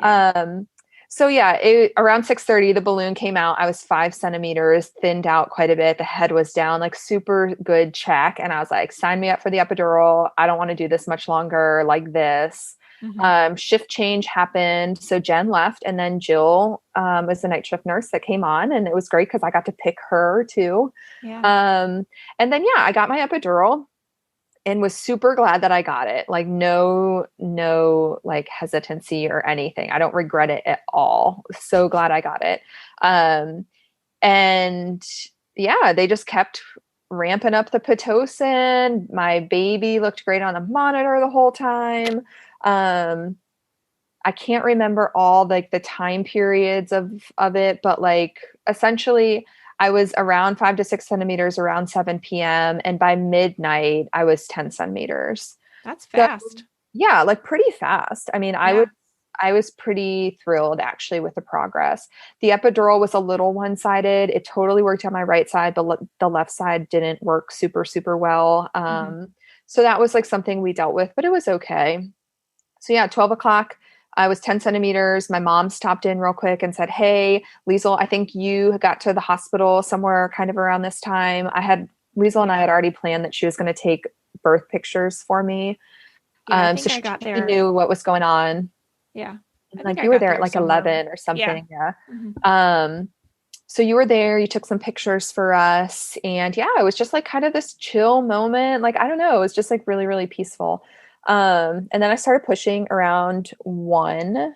Speaker 3: So yeah, around 6:30, the balloon came out. I was 5 centimeters, thinned out quite a bit. The head was down, like super good check. And I was like, sign me up for the epidural. I don't want to do this much longer like this. Shift change happened. So Jen left, and then Jill was the night shift nurse that came on, and it was great because I got to pick her too. And then I got my epidural and was super glad that I got it. Like no like hesitancy or anything. I don't regret it at all. So glad I got it. And they just kept ramping up the Pitocin. My baby looked great on the monitor the whole time. I can't remember all like the time periods of it, but like essentially I was around 5 to 6 centimeters around 7 p.m. And by midnight I was 10 centimeters.
Speaker 1: That's fast.
Speaker 3: So, yeah, like pretty fast. I mean, I was pretty thrilled actually with the progress. The epidural was a little one-sided. It totally worked on my right side, but the left side didn't work super, super well. So that was like something we dealt with, but it was okay. So 12 o'clock, I was 10 centimeters. My mom stopped in real quick and said, hey, Liesel, I think you got to the hospital somewhere kind of around this time. Liesel and I had already planned that she was going to take birth pictures for me. So she knew what was going on.
Speaker 1: Yeah.
Speaker 3: Like you were there at like 11 or something. Yeah. So you were there, you took some pictures for us, and it was just like kind of this chill moment. Like, I don't know, it was just like really, really peaceful. And then I started pushing around 1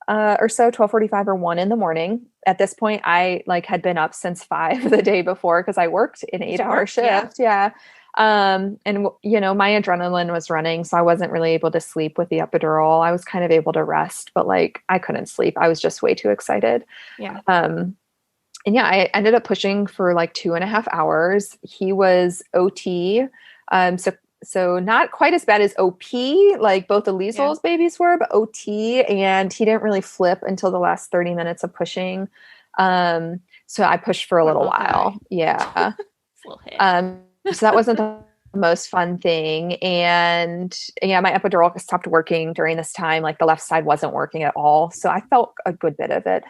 Speaker 3: or so, 12:45 or 1 in the morning. At this point, I like had been up since 5 the day before because I worked an 8-hour shift. And my adrenaline was running, so I wasn't really able to sleep with the epidural. I was kind of able to rest, but like I couldn't sleep. I was just way too excited. I ended up pushing for like 2.5 hours. He was OT. So not quite as bad as OP, like both the Liesel's babies were, but OT, and he didn't really flip until the last 30 minutes of pushing. So I pushed for a little while. Yeah. So that wasn't the most fun thing. And my epidural stopped working during this time. Like the left side wasn't working at all. So I felt a good bit of it.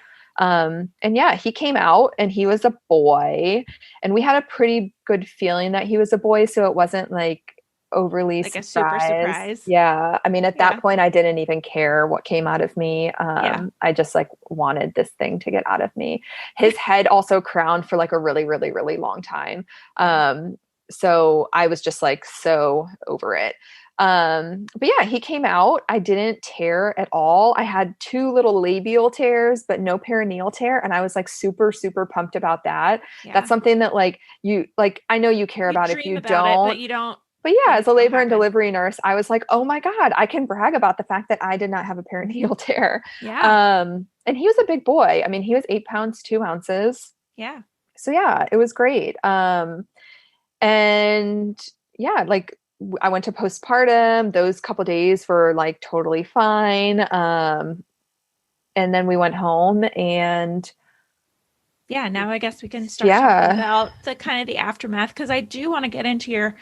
Speaker 3: He came out and he was a boy, and we had a pretty good feeling that he was a boy. So it wasn't like overly
Speaker 1: like a super surprise.
Speaker 3: Yeah. I mean, at that point I didn't even care what came out of me. I just like wanted this thing to get out of me. His head also crowned for like a really, really, really long time. So I was just like so over it. But yeah, he came out. I didn't tear at all. I had 2 little labial tears, but no perineal tear. And I was like super, super pumped about that.
Speaker 1: Yeah.
Speaker 3: That's something that like you, like, I know you care about if you
Speaker 1: about
Speaker 3: don't,
Speaker 1: it, but you don't.
Speaker 3: but yeah, as a labor and delivery nurse, I was like, oh my God, I can brag about the fact that I did not have a perineal tear.
Speaker 1: Yeah.
Speaker 3: And he was a big boy. I mean, he was 8 pounds, 2 ounces.
Speaker 1: Yeah.
Speaker 3: So yeah, it was great. And yeah, like I went to postpartum. Those couple days were like totally fine. And then we went home and
Speaker 1: yeah, now I guess we can start talking about the kind of the aftermath, because I do want to get into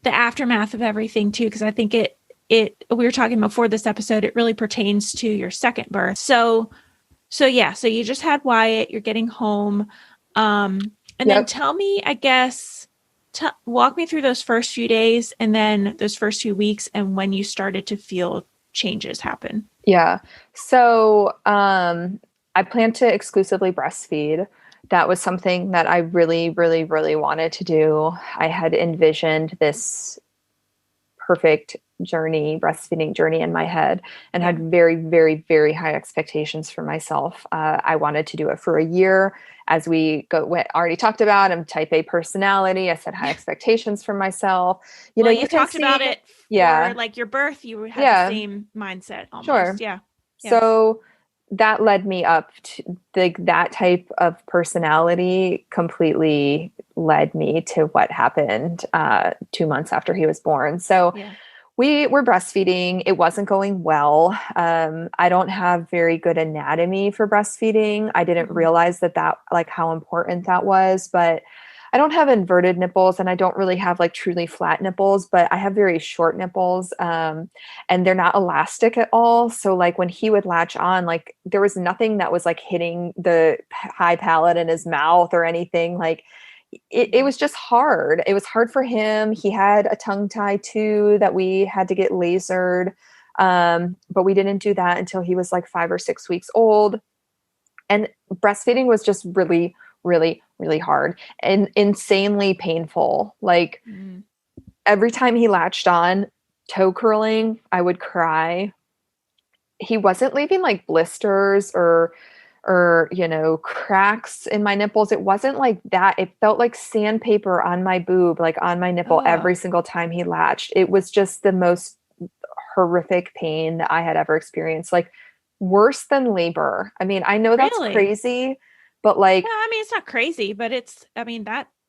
Speaker 1: the aftermath of everything too, because I think it we were talking before this episode, it really pertains to your second birth. So yeah, so you just had Wyatt, you're getting home. And then tell me, I guess, walk me through those first few days and then those first few weeks and when you started to feel changes happen.
Speaker 3: Yeah. So I planned to exclusively breastfeed. That was something that I really, really, really wanted to do. I had envisioned this perfect breastfeeding journey in my head, and had very, very, very high expectations for myself. I wanted to do it for a year. As we already talked about, I'm type A personality. I set high expectations for myself.
Speaker 1: You talked about it for like your birth. You had the same mindset almost.
Speaker 3: Sure.
Speaker 1: Yeah.
Speaker 3: So that led me up to that type of personality completely led me to what happened 2 months after he was born. So we were breastfeeding. It wasn't going well. I don't have very good anatomy for breastfeeding. I didn't realize that like how important that was, but I don't have inverted nipples and I don't really have like truly flat nipples, but I have very short nipples, and they're not elastic at all. So like when he would latch on, like there was nothing that was like hitting the high palate in his mouth or anything. Like it was just hard. It was hard for him. He had a tongue tie too that we had to get lasered. But we didn't do that until he was like 5 or 6 weeks old. And breastfeeding was just really, really, really hard and insanely painful. Like every time he latched on, toe curling, I would cry. He wasn't leaving like blisters or cracks in my nipples. It wasn't like that. It felt like sandpaper on my boob, like on my nipple every single time he latched. It was just the most horrific pain that I had ever experienced. Like worse than labor. I mean, I know that's crazy, but like,
Speaker 1: I mean, it's not crazy, but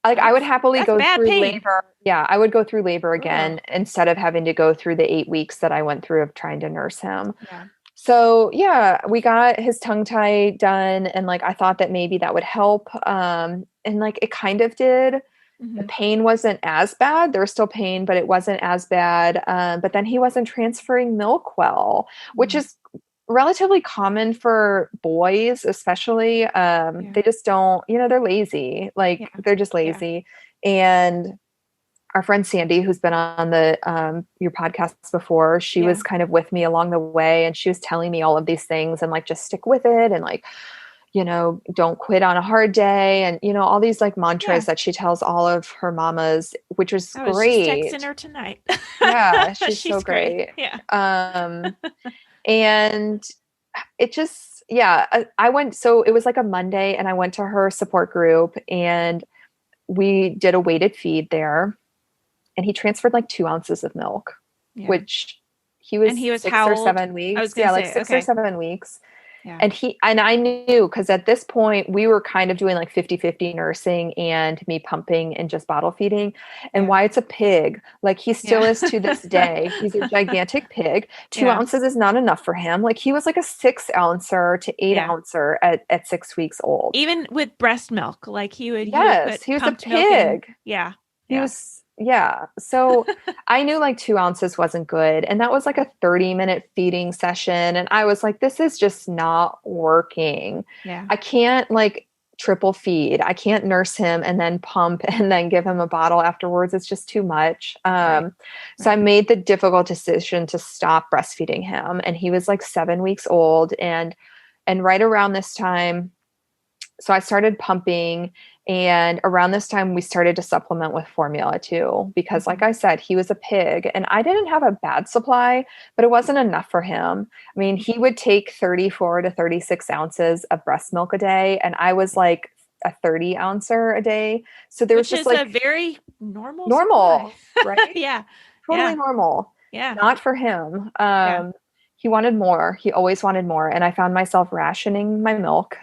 Speaker 3: I would happily go through labor. Yeah. I would go through labor again instead of having to go through the 8 weeks that I went through of trying to nurse him.
Speaker 1: Yeah.
Speaker 3: So yeah, we got his tongue tie done, and like I thought that maybe that would help. And like it kind of did. The pain wasn't as bad. There was still pain, but it wasn't as bad. But then he wasn't transferring milk well, which is relatively common for boys, especially. They just don't, they're lazy. Like they're just lazy. And our friend Sandy, who's been on your podcast before, she was kind of with me along the way, and she was telling me all of these things and like, just stick with it. And like, don't quit on a hard day. And, all these like mantras that she tells all of her mamas, which was great. I was just
Speaker 1: texting her tonight.
Speaker 3: Yeah. She's so great.
Speaker 1: Yeah.
Speaker 3: And it just, so it was like a Monday, and I went to her support group, and we did a weighted feed there. And he transferred like 2 ounces of milk, which he was 6 or 7 weeks.
Speaker 1: I was gonna say,
Speaker 3: 6 or 7 weeks. Yeah. And I knew, because at this point we were kind of doing like 50-50 nursing and me pumping and just bottle feeding. And Wyatt's a pig. Like he still is to this day. He's a gigantic pig. 2 ounces is not enough for him. Like he was like a 6 ouncer to 8 ouncer at 6 weeks old.
Speaker 1: Even with breast milk, like he would.
Speaker 3: Yes, he was a pig.
Speaker 1: He
Speaker 3: was. Yeah. So I knew like 2 ounces wasn't good. And that was like a 30-minute feeding session. And I was like, this is just not working.
Speaker 1: Yeah.
Speaker 3: I can't like triple feed. I can't nurse him and then pump and then give him a bottle afterwards. It's just too much. So I made the difficult decision to stop breastfeeding him. And he was like 7 weeks old. And right around this time, so I started pumping, and around this time we started to supplement with formula too, because like I said, he was a pig and I didn't have a bad supply, but it wasn't enough for him. I mean, he would take 34 to 36 ounces of breast milk a day, and I was like a 30 ouncer a day. So there was
Speaker 1: Which
Speaker 3: just
Speaker 1: is
Speaker 3: like
Speaker 1: a very normal,
Speaker 3: right?
Speaker 1: Yeah.
Speaker 3: Totally normal.
Speaker 1: Yeah.
Speaker 3: Not for him. He wanted more. He always wanted more. And I found myself rationing my milk.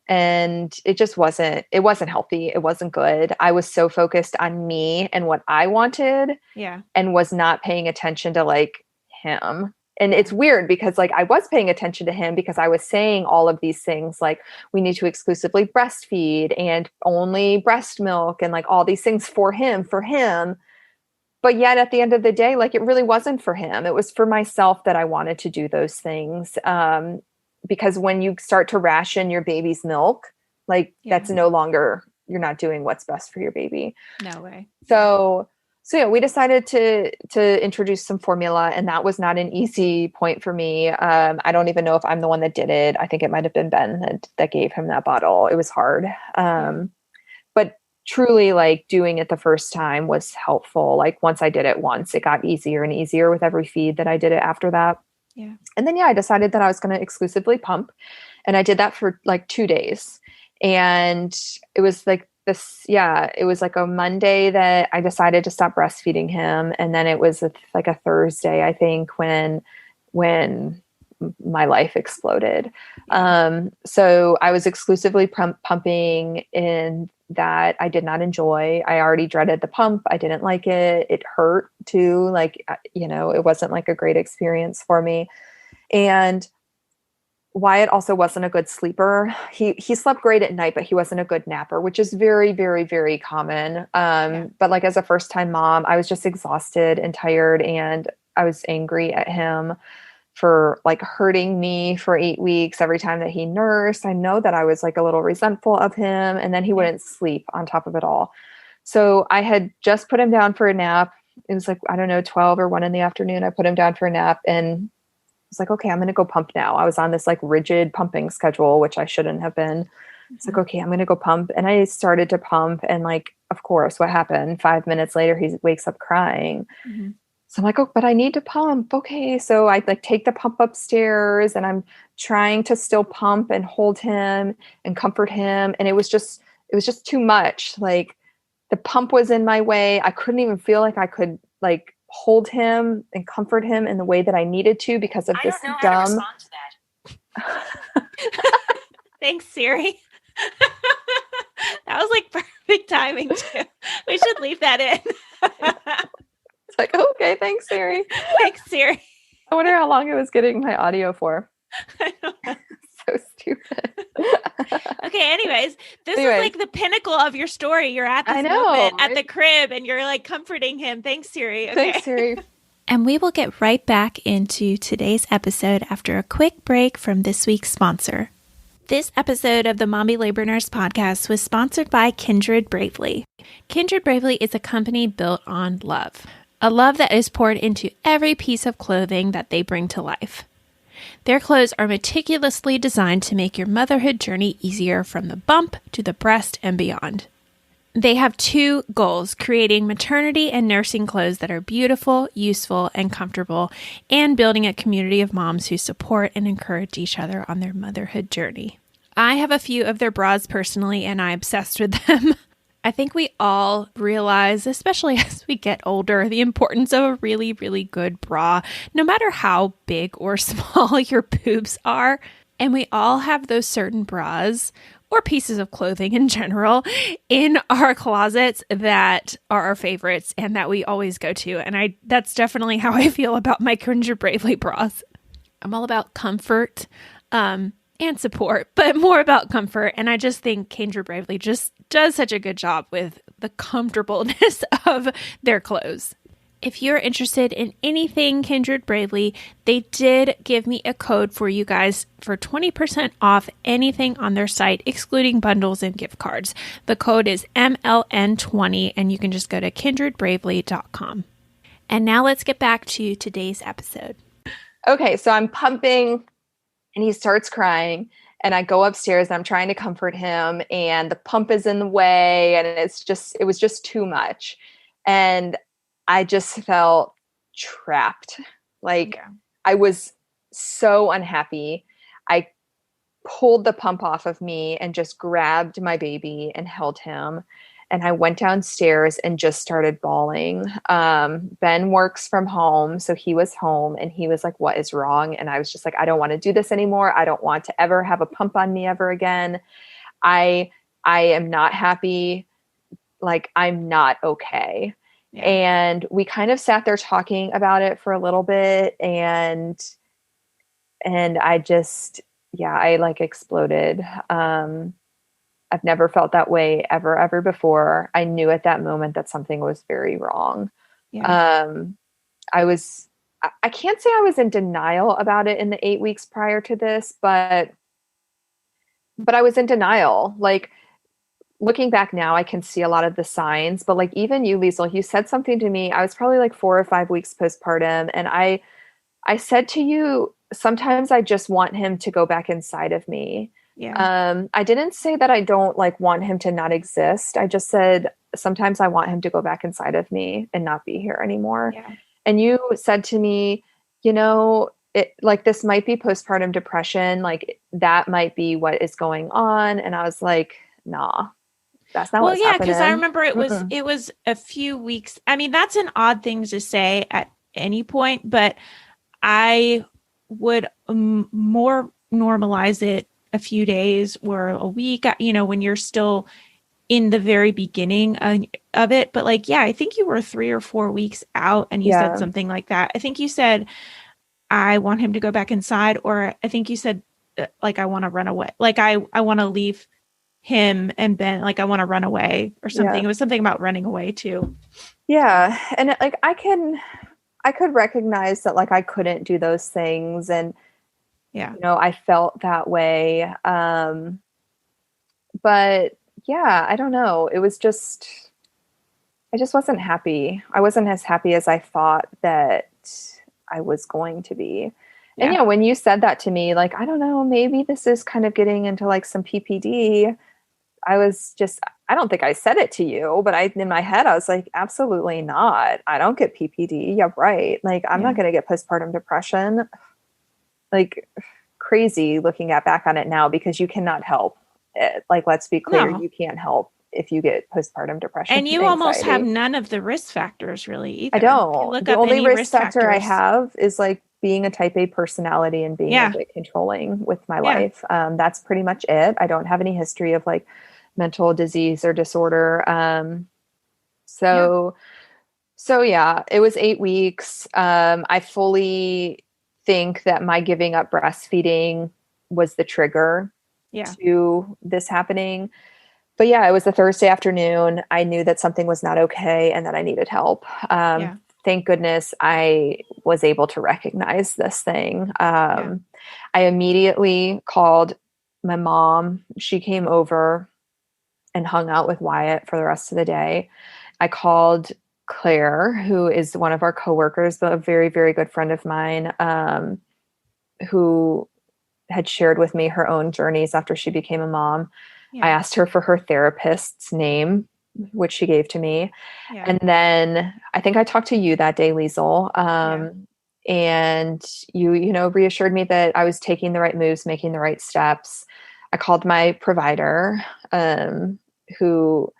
Speaker 3: And it wasn't healthy. It wasn't good. I was so focused on me and what I wanted.
Speaker 1: Yeah.
Speaker 3: And was not paying attention to like him. And it's weird because like I was paying attention to him because I was saying all of these things like we need to exclusively breastfeed and only breast milk and like all these things for him. But yet at the end of the day, like it really wasn't for him. It was for myself that I wanted to do those things. Because when you start to ration your baby's milk, like that's no longer, you're not doing what's best for your baby.
Speaker 1: No way.
Speaker 3: So yeah, we decided to introduce some formula, and that was not an easy point for me. I don't even know if I'm the one that did it. I think it might've been Ben that gave him that bottle. It was hard. But truly like doing it the first time was helpful. Like once I did it once, it got easier and easier with every feed that I did it after that.
Speaker 1: Yeah.
Speaker 3: And then, I decided that I was going to exclusively pump, and I did that for like 2 days. And it was like it was like a Monday that I decided to stop breastfeeding him. And then it was like a Thursday, I think, when my life exploded. So I was exclusively pumping in that I did not enjoy. I already dreaded the pump. I didn't like it. It hurt too. Like, it wasn't like a great experience for me. And Wyatt also wasn't a good sleeper. He slept great at night, but he wasn't a good napper, which is very, very, very common. But like as a first-time mom, I was just exhausted and tired, and I was angry at him for like hurting me for 8 weeks every time that he nursed. I know that I was like a little resentful of him, and then he wouldn't sleep on top of it all. So I had just put him down for a nap. It was like, I don't know, 12 or 1 in the afternoon. I put him down for a nap, and I was like, okay, I'm going to go pump now. I was on this like rigid pumping schedule, which I shouldn't have been. It's like, okay, I'm going to go pump. And I started to pump, and like, of course, what happened? 5 minutes later, he wakes up crying. So I'm like, oh, but I need to pump. Okay. So I like take the pump upstairs, and I'm trying to still pump and hold him and comfort him. And it was just too much. Like the pump was in my way. I couldn't even feel like I could like hold him and comfort him in the way that I needed to because of this dumb. How to respond to
Speaker 1: that. Thanks, Siri. That was like perfect timing too. We should leave that in.
Speaker 3: It's like, okay, thanks, Siri.
Speaker 1: Thanks, Siri.
Speaker 3: I wonder how long it was getting my audio for.
Speaker 1: I don't know.
Speaker 3: So stupid.
Speaker 1: Okay, anyways, this is like the pinnacle of your story. You're at this moment at the crib, and you're like comforting him. Thanks, Siri. Okay.
Speaker 3: Thanks, Siri.
Speaker 1: And we will get right back into today's episode after a quick break from this week's sponsor. This episode of the Mommy Labor Nurse podcast was sponsored by Kindred Bravely. Kindred Bravely is a company built on love, a love that is poured into every piece of clothing that they bring to life. Their clothes are meticulously designed to make your motherhood journey easier from the bump to the breast and beyond. They have 2 goals: creating maternity and nursing clothes that are beautiful, useful, and comfortable, and building a community of moms who support and encourage each other on their motherhood journey. I have a few of their bras personally, and I'm obsessed with them. I think we all realize, especially as we get older, the importance of a really, really good bra, no matter how big or small your boobs are. And we all have those certain bras or pieces of clothing in general in our closets that are our favorites and that we always go to. And that's definitely how I feel about my Kindred Bravely bras. I'm all about comfort and support, but more about comfort. And I just think Kindred Bravely just does such a good job with the comfortableness of their clothes. If you're interested in anything Kindred Bravely, they did give me a code for you guys for 20% off anything on their site, excluding bundles and gift cards. The code is MLN20, and you can just go to kindredbravely.com. And now let's get back to today's episode.
Speaker 3: Okay, so I'm pumping, and he starts crying. And I go upstairs and I'm trying to comfort him and the pump is in the way. And it was just too much. And I just felt trapped. Like I was so unhappy. I pulled the pump off of me and just grabbed my baby and held him. And I went downstairs and just started bawling. Ben works from home. So he was home and he was like, what is wrong? And I was just like, I don't want to do this anymore. I don't want to ever have a pump on me ever again. I am not happy. Like, I'm not okay. Yeah. And we kind of sat there talking about it for a little bit. And I just, I like exploded. I've never felt that way ever before. I knew at that moment that something was very wrong. Yeah. I can't say I was in denial about it in the 8 weeks prior to this, but I was in denial. Like, looking back now, I can see a lot of the signs, but like even you, Liesel, you said something to me. I was probably like 4 or 5 weeks postpartum. And I said to you, sometimes I just want him to go back inside of me. Yeah. I didn't say that I don't like want him to not exist. I just said, sometimes I want him to go back inside of me and not be here anymore. Yeah. And you said to me, you know, like this might be postpartum depression. Like that might be what is going on. And I was like, nah, that's not what's happening.
Speaker 1: Because I remember it was a few weeks. I mean, that's an odd thing to say at any point, but I would more normalize it a few days or a week, you know, when you're still in the very beginning of it. But like, I think you were 3 or 4 weeks out and you said something like that. I think you said, I want him to go back inside, or I think you said like, I want to run away. Like I want to leave him and Ben, like I want to run away or something. Yeah. It was something about running away too.
Speaker 3: Yeah. And like, I could recognize that like I couldn't do those things. And, you know, I felt that way. But I don't know. It was just, I just wasn't happy. I wasn't as happy as I thought that I was going to be. Yeah. And when you said that to me, like, I don't know, maybe this is kind of getting into like some PPD. I was just, I don't think I said it to you, but in my head, I was like, absolutely not. I don't get PPD. Yeah, right. Like, I'm not going to get postpartum depression. Like, crazy looking back on it now, because you cannot help it. Like, let's be clear, you can't help if you get postpartum depression.
Speaker 1: And you almost have none of the risk factors really either.
Speaker 3: I don't. The only risk factor I have is like being a type A personality and being a bit controlling with my life. That's pretty much it. I don't have any history of like mental disease or disorder. So it was 8 weeks. I fully think that my giving up breastfeeding was the trigger to this happening. But it was a Thursday afternoon. I knew that something was not okay and that I needed help. Thank goodness I was able to recognize this thing. I immediately called my mom. She came over and hung out with Wyatt for the rest of the day. I called Claire, who is one of our coworkers, but a very, very good friend of mine, who had shared with me her own journeys after she became a mom. I asked her for her therapist's name, which she gave to me. And then I think I talked to you that day, Liesel. And you know, reassured me that I was taking the right moves, making the right steps. I called my provider, who,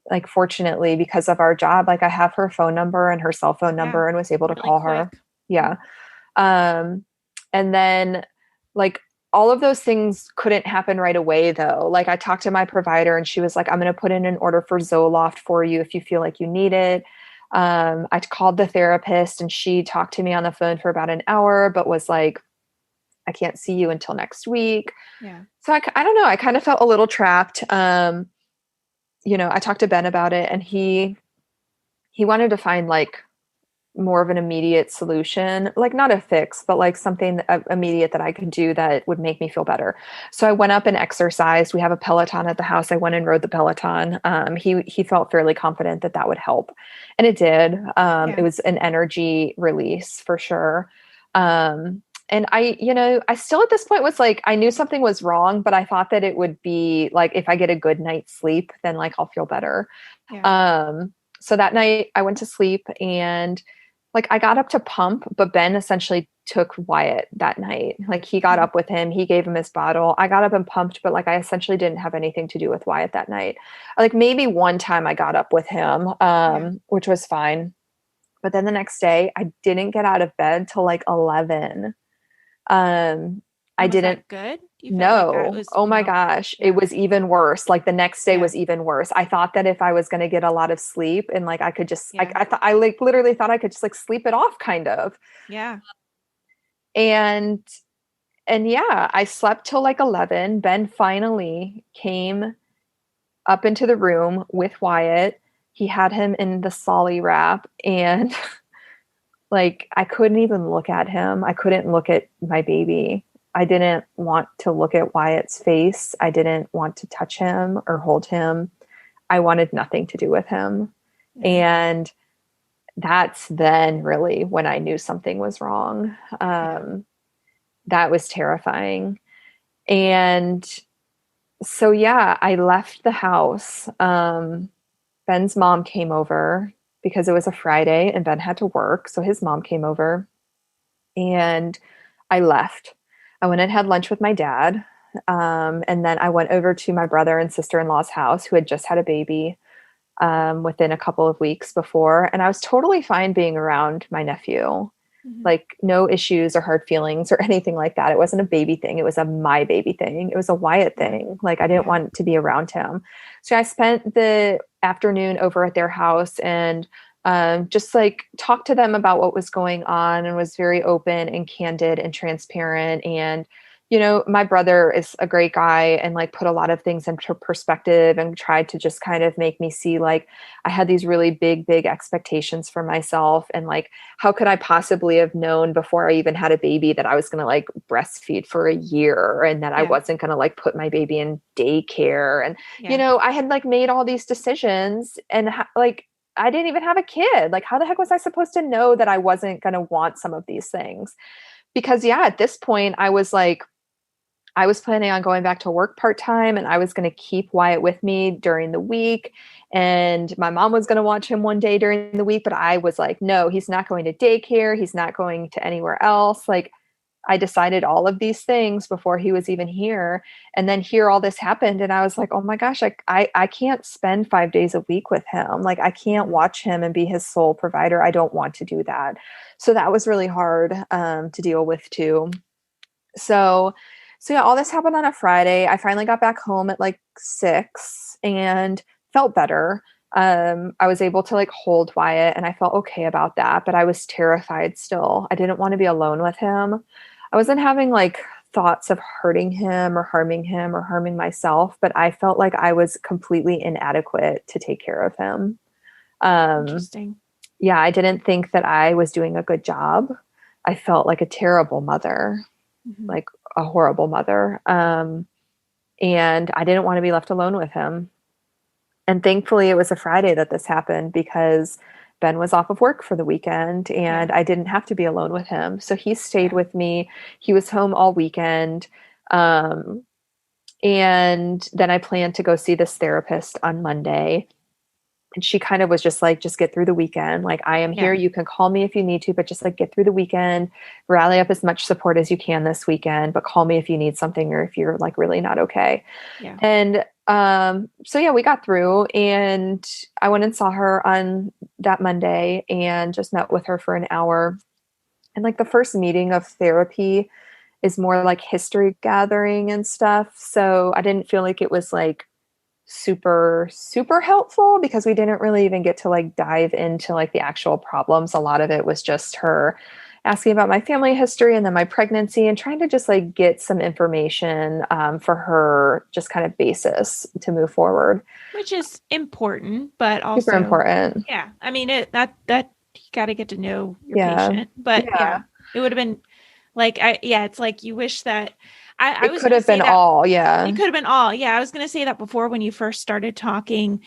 Speaker 3: like, fortunately, because of our job, like I have her phone number and her cell phone number and was able to call her. Yeah. And then like all of those things couldn't happen right away though. Like I talked to my provider and she was like, I'm going to put in an order for Zoloft for you if you feel like you need it. I called the therapist and she talked to me on the phone for about an hour, but was like, I can't see you until next week. Yeah. So I don't know. I kind of felt a little trapped. You know, I talked to Ben about it and he wanted to find like more of an immediate solution, like not a fix, but like something immediate that I could do that would make me feel better. So I went up and exercised. We have a Peloton at the house. I went and rode the Peloton. He felt fairly confident that that would help. And it did. It was an energy release for sure. And I still at this point was like, I knew something was wrong, but I thought that it would be like, if I get a good night's sleep, then like I'll feel better.
Speaker 1: Yeah.
Speaker 3: So that night I went to sleep and like I got up to pump, but Ben essentially took Wyatt that night. Like he got up with him, he gave him his bottle. I got up and pumped, but like I essentially didn't have anything to do with Wyatt that night. Like maybe one time I got up with him, which was fine. But then the next day I didn't get out of bed till like 11. I
Speaker 1: Was
Speaker 3: didn't.
Speaker 1: that good? You felt like that
Speaker 3: No.
Speaker 1: was
Speaker 3: Oh my
Speaker 1: no.
Speaker 3: gosh.
Speaker 1: Yeah.
Speaker 3: It was even worse. Like the next day
Speaker 1: Yeah.
Speaker 3: was even worse. I thought that if I was going to get a lot of sleep and like I could just,
Speaker 1: Yeah.
Speaker 3: I thought I like literally thought I could just like sleep it off kind of.
Speaker 1: Yeah.
Speaker 3: And, and yeah, I slept till like 11. Ben finally came up into the room with Wyatt. He had him in the Solly wrap and like I couldn't even look at him. I couldn't look at my baby. I didn't want to look at Wyatt's face. I didn't want to touch him or hold him. I wanted nothing to do with him.
Speaker 1: Yeah.
Speaker 3: And that's then really when I knew something was wrong. That was terrifying. And so, yeah, I left the house. Ben's mom came over because it was a Friday and Ben had to work. So his mom came over and I left. I went and had lunch with my dad. And then I went over to my brother and sister-in-law's house who had just had a baby within a couple of weeks before. And I was totally fine being around my nephew. Like no issues or hard feelings or anything like that. It wasn't a baby thing. It was a my baby thing. It was a Wyatt thing. Like I didn't want to be around him. So I spent the afternoon over at their house and just like talked to them about what was going on and was very open and candid and transparent. And, you know, my brother is a great guy and like put a lot of things into perspective and tried to just kind of make me see like I had these really big expectations for myself. And like, how could I possibly have known before I even had a baby that I was going to like breastfeed for a year and that I wasn't going to like put my baby in daycare. And, you know, I had like made all these decisions and like, I didn't even have a kid. Like, how the heck was I supposed to know that I wasn't going to want some of these things? Because at this point I was like, I was planning on going back to work part-time and I was going to keep Wyatt with me during the week. And my mom was going to watch him one day during the week, but I was like, no, he's not going to daycare. He's not going to anywhere else. Like I decided all of these things before he was even here. And then here all this happened. And I was like, oh my gosh, I can't spend 5 days a week with him. Like I can't watch him and be his sole provider. I don't want to do that. So that was really hard to deal with too. So yeah, all this happened on a Friday. I finally got back home at like 6 and felt better. I was able to like hold Wyatt and I felt okay about that, but I was terrified still. I didn't want to be alone with him. I wasn't having like thoughts of hurting him or harming myself, but I felt like I was completely inadequate to take care of him.
Speaker 1: Interesting.
Speaker 3: Yeah, I didn't think that I was doing a good job. I felt like a terrible mother, like a horrible mother. And I didn't want to be left alone with him. And thankfully it was a Friday that this happened because Ben was off of work for the weekend and I didn't have to be alone with him. So he stayed with me. He was home all weekend. And then I planned to go see this therapist on Monday. And she kind of was just like, just get through the weekend. Like, I am here. You can call me if you need to, but just like get through the weekend, rally up as much support as you can this weekend, but call me if you need something or if you're like really not okay.
Speaker 1: Yeah.
Speaker 3: And so yeah, we got through and I went and saw her on that Monday and just met with her for an hour. And like the first meeting of therapy is more like history gathering and stuff. So I didn't feel like it was like super helpful because we didn't really even get to like dive into like the actual problems. A lot of it was just her asking about my family history and then my pregnancy and trying to just like get some information for her just kind of basis to move forward,
Speaker 1: which is important, but also
Speaker 3: super important.
Speaker 1: Yeah, I mean that you got to get to know your patient, but it would have been like it's like you wish that
Speaker 3: it could have been all.
Speaker 1: It could have been all. Yeah. I was going to say that before when you first started talking.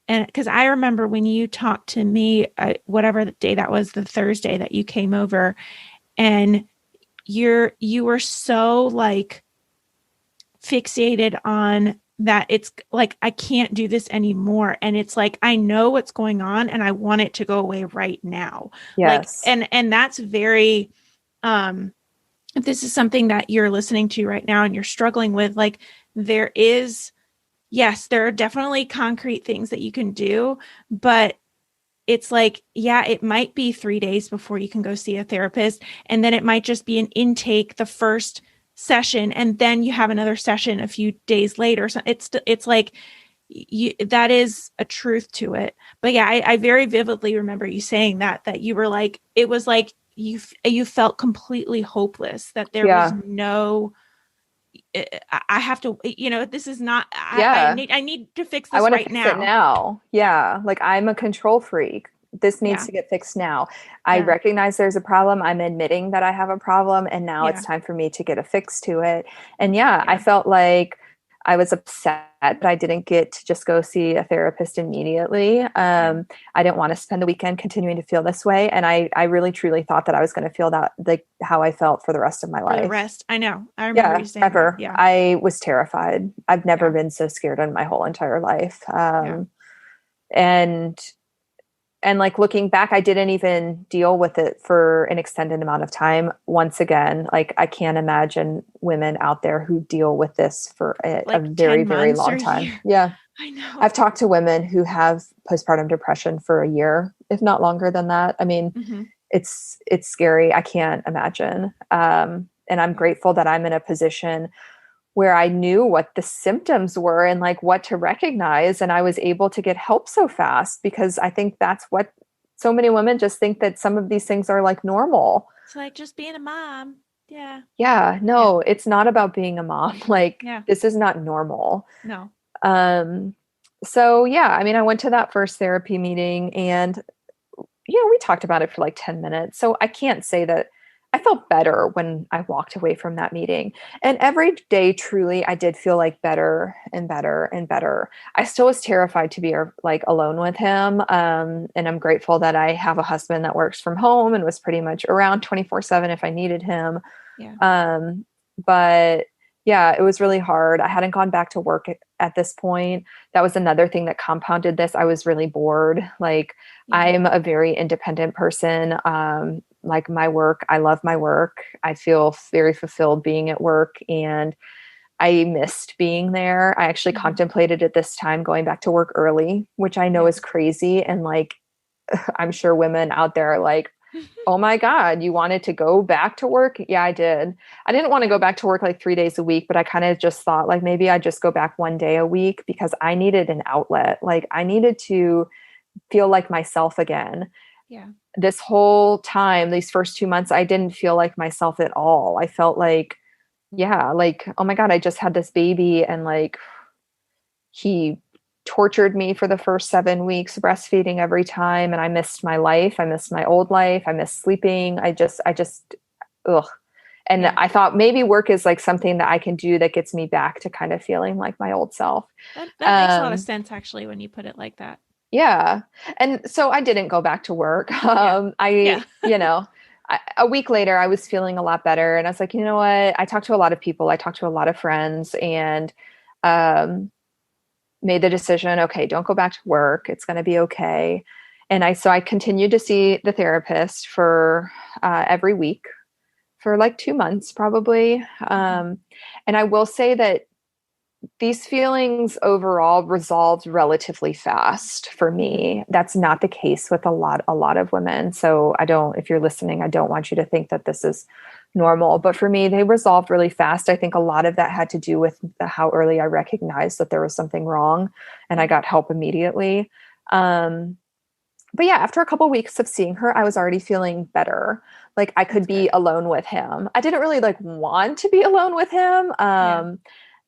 Speaker 1: And because I remember when you talked to me, whatever the day that was, the Thursday that you came over and you were so like fixated on that. It's like, I can't do this anymore. And it's like, I know what's going on and I want it to go away right now.
Speaker 3: Yes.
Speaker 1: Like, and that's very, if this is something that you're listening to right now and you're struggling with, like there is, yes, there are definitely concrete things that you can do, but it's like, yeah, it might be 3 days before you can go see a therapist. And then it might just be an intake the first session. And then you have another session a few days later. So it's like, that is a truth to it. But yeah, I very vividly remember you saying that you were like, it was like you felt completely hopeless, that there was no, I have to, this is not, I need to fix this right now.
Speaker 3: It now. Yeah. Like I'm a control freak. This needs to get fixed now. I recognize there's a problem. I'm admitting that I have a problem, and now it's time for me to get a fix to it. And I felt like I was upset that I didn't get to just go see a therapist immediately. I didn't want to spend the weekend continuing to feel this way. And I really, truly thought that I was going to feel that, like how I felt for the rest of my life.
Speaker 1: For the rest. I know. I remember you saying
Speaker 3: ever.
Speaker 1: That. Yeah.
Speaker 3: I was terrified. I've never been so scared in my whole entire life. And like looking back, I didn't even deal with it for an extended amount of time. Once again, like I can't imagine women out there who deal with this for a very, very long time. Yeah.
Speaker 1: I know.
Speaker 3: I've talked to women who have postpartum depression for a year, if not longer than that. I mean, it's scary. I can't imagine. And I'm grateful that I'm in a position where I knew what the symptoms were and like what to recognize. And I was able to get help so fast, because I think that's what so many women just think, that some of these things are like normal.
Speaker 1: It's like just being a mom. Yeah.
Speaker 3: Yeah. No, it's not about being a mom. Like this is not normal.
Speaker 1: No.
Speaker 3: So yeah, I mean, I went to that first therapy meeting and, we talked about it for like 10 minutes. So I can't say that I felt better when I walked away from that meeting. And every day, truly, I did feel like better and better and better. I still was terrified to be like alone with him. And I'm grateful that I have a husband that works from home and was pretty much around 24/7 if I needed him.
Speaker 1: Yeah.
Speaker 3: But yeah, it was really hard. I hadn't gone back to work at this point. That was another thing that compounded this. I was really bored. Like I'm a very independent person. Like my work, I love my work. I feel very fulfilled being at work, and I missed being there. I actually contemplated at this time going back to work early, which I know is crazy. And like, I'm sure women out there are like, oh my God, you wanted to go back to work? Yeah, I did. I didn't want to go back to work like 3 days a week, but I kind of just thought like maybe I just go back 1 day a week, because I needed an outlet. Like I needed to feel like myself again.
Speaker 1: Yeah.
Speaker 3: This whole time, these first 2 months, I didn't feel like myself at all. I felt like, like, oh my God, I just had this baby, and like he tortured me for the first 7 weeks breastfeeding every time. And I missed my life. I missed my old life. I missed sleeping. I just, ugh. And I thought maybe work is like something that I can do that gets me back to kind of feeling like my old self.
Speaker 1: That makes a lot of sense, actually, when you put it like that.
Speaker 3: Yeah. And so I didn't go back to work. A week later, I was feeling a lot better. And I was like, you know what? I talked to a lot of people. I talked to a lot of friends, and made the decision, okay, don't go back to work. It's going to be okay. And I continued to see the therapist for every week for like 2 months, probably. And I will say that these feelings overall resolved relatively fast for me. That's not the case with a lot of women. So if you're listening, I don't want you to think that this is normal, but for me, they resolved really fast. I think a lot of that had to do with how early I recognized that there was something wrong, and I got help immediately. But yeah, after a couple of weeks of seeing her, I was already feeling better. Like I could be alone with him. I didn't really like want to be alone with him.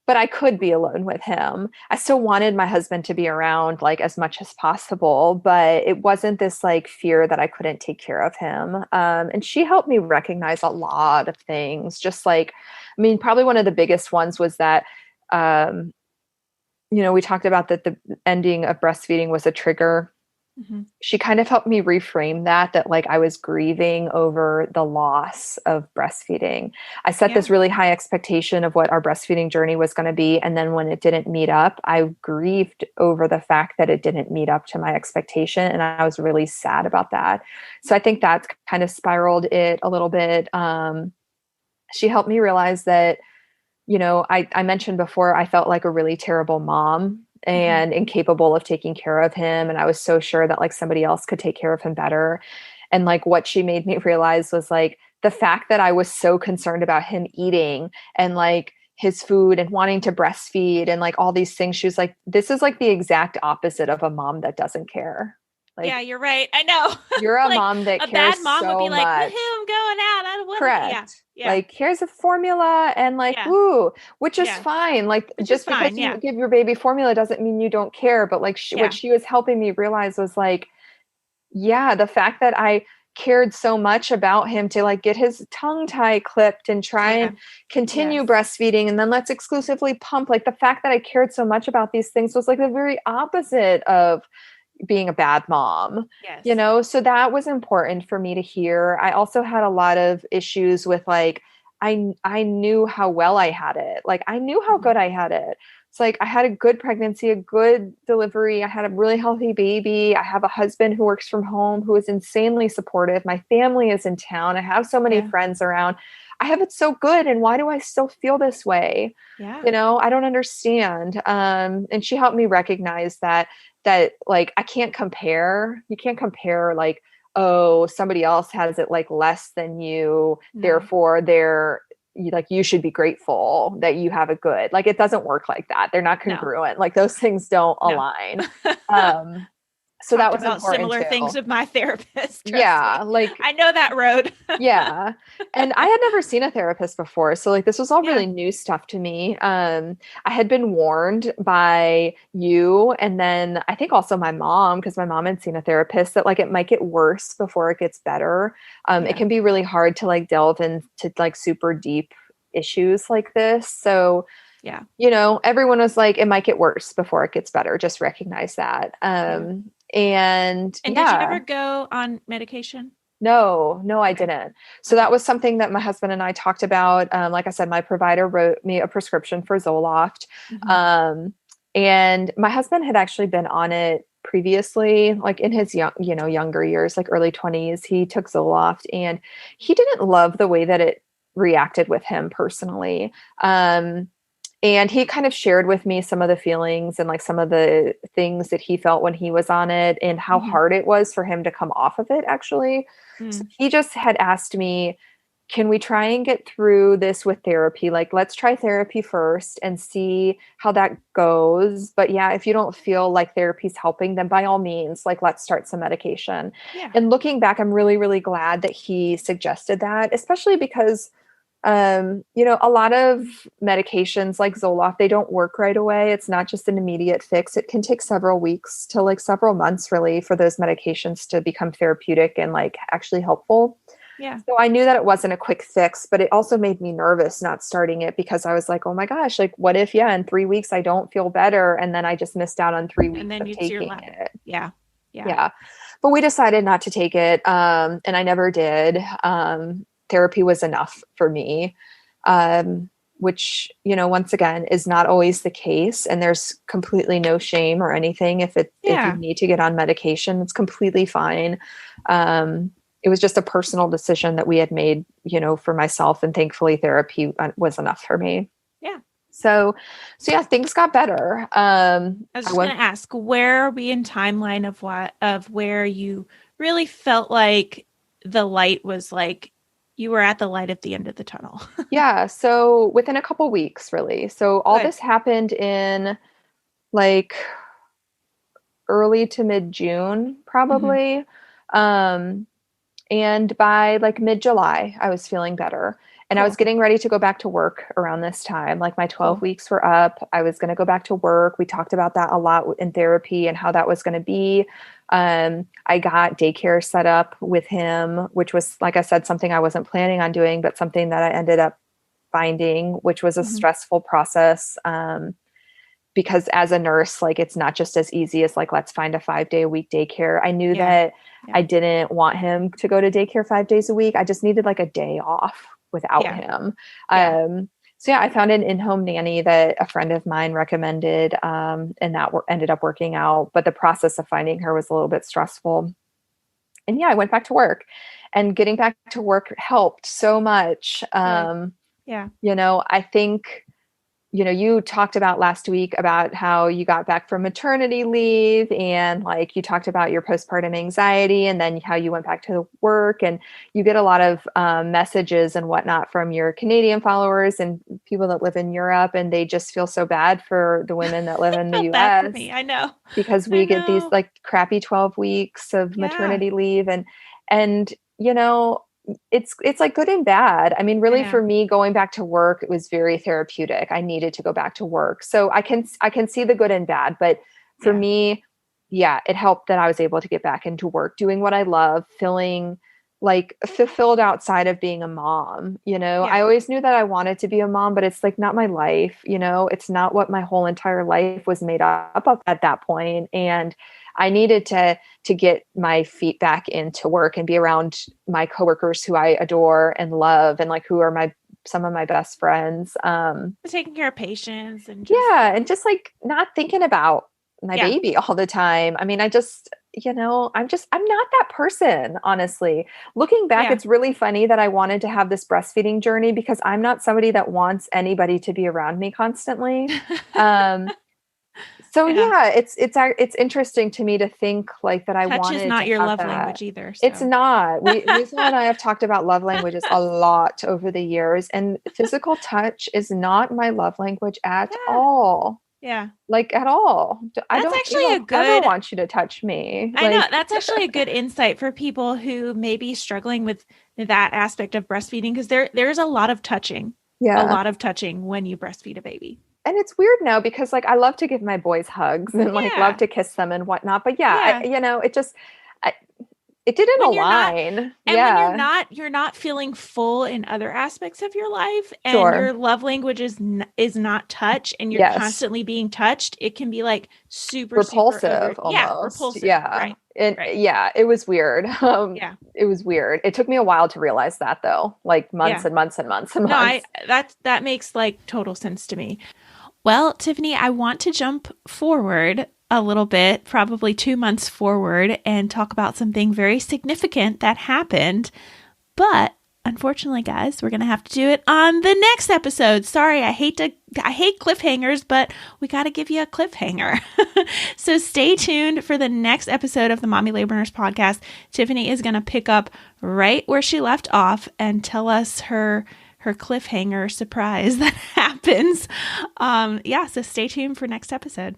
Speaker 3: But I could be alone with him. I still wanted my husband to be around like as much as possible, but it wasn't this like fear that I couldn't take care of him. And she helped me recognize a lot of things. Just like, I mean, probably one of the biggest ones was that, we talked about that the ending of breastfeeding was a trigger. she kind of helped me reframe that like I was grieving over the loss of breastfeeding. I set this really high expectation of what our breastfeeding journey was going to be. And then when it didn't meet up, I grieved over the fact that it didn't meet up to my expectation. And I was really sad about that. So I think that's kind of spiraled it a little bit. She helped me realize that, I mentioned before, I felt like a really terrible mom and incapable of taking care of him. And I was so sure that like somebody else could take care of him better. And like what she made me realize was like the fact that I was so concerned about him eating and like his food and wanting to breastfeed and like all these things. She was like, this is like the exact opposite of a mom that doesn't care. Like,
Speaker 1: yeah, you're right. I know.
Speaker 3: You're a
Speaker 1: like,
Speaker 3: mom that
Speaker 1: a
Speaker 3: cares
Speaker 1: bad mom
Speaker 3: so
Speaker 1: would be like,
Speaker 3: much.
Speaker 1: woohoo, I'm going out. I don't
Speaker 3: Correct.
Speaker 1: Yeah.
Speaker 3: Like, here's a formula and like, woo, which is fine. Like, just because you give your baby formula doesn't mean you don't care. But like what she was helping me realize was like, the fact that I cared so much about him to like get his tongue tie clipped and try and continue breastfeeding. And then let's exclusively pump. Like the fact that I cared so much about these things was like the very opposite of being a bad mom, so that was important for me to hear. I also had a lot of issues with like, I knew how well I had it. Like I knew how good I had it. It's like, I had a good pregnancy, a good delivery. I had a really healthy baby. I have a husband who works from home, who is insanely supportive. My family is in town. I have so many friends around. I have it so good. And why do I still feel this way? I don't understand. And she helped me recognize that like, I can't compare. You can't compare like, oh, somebody else has it like less than you. No. Therefore you should be grateful that you have it good. Like, it doesn't work like that. They're not congruent. No. Like those things don't align. So that was about
Speaker 1: similar
Speaker 3: too.
Speaker 1: Things with my therapist.
Speaker 3: Yeah. Like
Speaker 1: I know that road.
Speaker 3: Yeah. And I had never seen a therapist before. So like, this was all really new stuff to me. I had been warned by you. And then I think also my mom, because my mom had seen a therapist, that like, it might get worse before it gets better. It can be really hard to like delve into like super deep issues like this. So everyone was like, it might get worse before it gets better. Just recognize that. And
Speaker 1: did you ever go on medication?
Speaker 3: No, I didn't. So that was something that my husband and I talked about. Like I said, my provider wrote me a prescription for Zoloft. And my husband had actually been on it previously, like in his younger years, like early 20s, he took Zoloft and he didn't love the way that it reacted with him personally. And he kind of shared with me some of the feelings and like some of the things that he felt when he was on it and how hard it was for him to come off of it, actually. So he just had asked me, can we try and get through this with therapy? Like, let's try therapy first and see how that goes. But if you don't feel like therapy's helping, then by all means, like, let's start some medication. Yeah. And looking back, I'm really, really glad that he suggested that, especially because a lot of medications like Zoloft, they don't work right away. It's not just an immediate fix. It can take several weeks to like several months really for those medications to become therapeutic and like actually helpful. Yeah. So I knew that it wasn't a quick fix, but it also made me nervous not starting it because I was like, oh my gosh, like what if, in 3 weeks I don't feel better. And then I just missed out on 3 weeks of taking it. Yeah. But we decided not to take it. And I never did. Therapy was enough for me, which, once again, is not always the case. And there's completely no shame or anything. If you need to get on medication, it's completely fine. It was just a personal decision that we had made, for myself. And thankfully therapy was enough for me. Yeah. So things got better. I was
Speaker 1: just going to ask, where are we in timeline of where you really felt like the light was like, you were at the light at the end of the tunnel?
Speaker 3: Yeah. So within a couple weeks, really. So all this happened in like early to mid-June, probably. And by like mid-July, I was feeling better. And I was getting ready to go back to work around this time. Like my 12 weeks were up. I was going to go back to work. We talked about that a lot in therapy and how that was going to be. I got daycare set up with him, which was, like I said, something I wasn't planning on doing, but something that I ended up finding, which was a stressful process. because as a nurse, like, it's not just as easy as like, let's find a 5-day-a-week daycare. I knew that I didn't want him to go to daycare 5 days a week. I just needed like a day off without him. So I found an in-home nanny that a friend of mine recommended, and that ended up working out. But the process of finding her was a little bit stressful. And I went back to work, and getting back to work helped so much. I think, you talked about last week about how you got back from maternity leave, and like you talked about your postpartum anxiety, and then how you went back to work, and you get a lot of messages and whatnot from your Canadian followers and people that live in Europe, and they just feel so bad for the women that live in the US.
Speaker 1: Bad for me. I know.
Speaker 3: Because we get these like crappy 12 weeks of maternity leave, and it's like good and bad. I mean, really for me, going back to work, it was very therapeutic. I needed to go back to work. So I can see the good and bad, but for me, it helped that I was able to get back into work, doing what I love, feeling like fulfilled outside of being a mom. I always knew that I wanted to be a mom, but it's like not my life, it's not what my whole entire life was made up of at that point. And I needed to get my feet back into work and be around my coworkers who I adore and love, and like who are some of my best friends.
Speaker 1: Taking care of patients and
Speaker 3: just like not thinking about my baby all the time. I mean, I just, I'm not that person, honestly. Looking back, it's really funny that I wanted to have this breastfeeding journey, because I'm not somebody that wants anybody to be around me constantly. So it's interesting to me to think like that.
Speaker 1: Touch is not your love language either. So.
Speaker 3: It's not. Liesel and I have talked about love languages a lot over the years, and physical touch is not my love language at all.
Speaker 1: Yeah.
Speaker 3: Like at all. I don't ever want you to touch me.
Speaker 1: I know. That's actually a good insight for people who may be struggling with that aspect of breastfeeding, because there's a lot of touching. Yeah. A lot of touching when you breastfeed a baby.
Speaker 3: And it's weird now, because like I love to give my boys hugs and like love to kiss them and whatnot. But it didn't align.
Speaker 1: When you're not feeling full in other aspects of your life, and your love language is not touch, and you're constantly being touched, it can be like super
Speaker 3: repulsive, almost.
Speaker 1: Yeah, repulsive. Yeah, right.
Speaker 3: It was weird. It was weird. It took me a while to realize that, though, like months and months and months and months.
Speaker 1: No, that makes like total sense to me. Well, Tiffany, I want to jump forward a little bit, probably 2 months forward, and talk about something very significant that happened. But unfortunately, guys, we're going to have to do it on the next episode. Sorry, I hate cliffhangers, but we got to give you a cliffhanger. So stay tuned for the next episode of the Mommy Labor Nurse podcast. Tiffany is going to pick up right where she left off and tell us her cliffhanger surprise that happens. So stay tuned for next episode.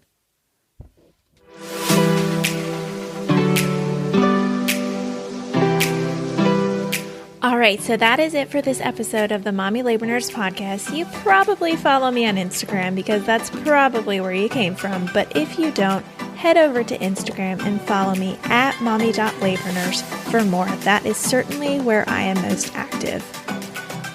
Speaker 1: All right, so that is it for this episode of the Mommy Labor Nurse podcast. You probably follow me on Instagram, because that's probably where you came from. But if you don't, head over to Instagram and follow me at mommy.labornurse for more. That is certainly where I am most active.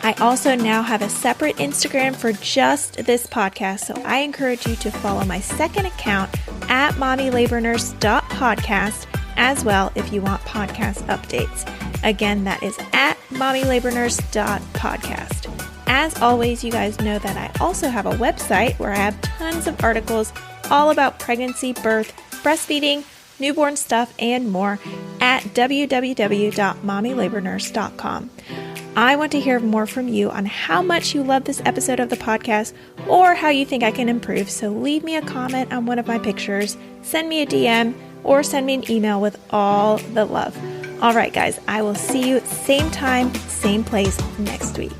Speaker 1: I also now have a separate Instagram for just this podcast, so I encourage you to follow my second account at mommylabornurse.podcast as well if you want podcast updates. Again, that is at mommylabornurse.podcast. As always, you guys know that I also have a website where I have tons of articles all about pregnancy, birth, breastfeeding, newborn stuff, and more at www.mommylabornurse.com. I want to hear more from you on how much you love this episode of the podcast, or how you think I can improve. So leave me a comment on one of my pictures, send me a DM, or send me an email with all the love. All right, guys, I will see you same time, same place next week.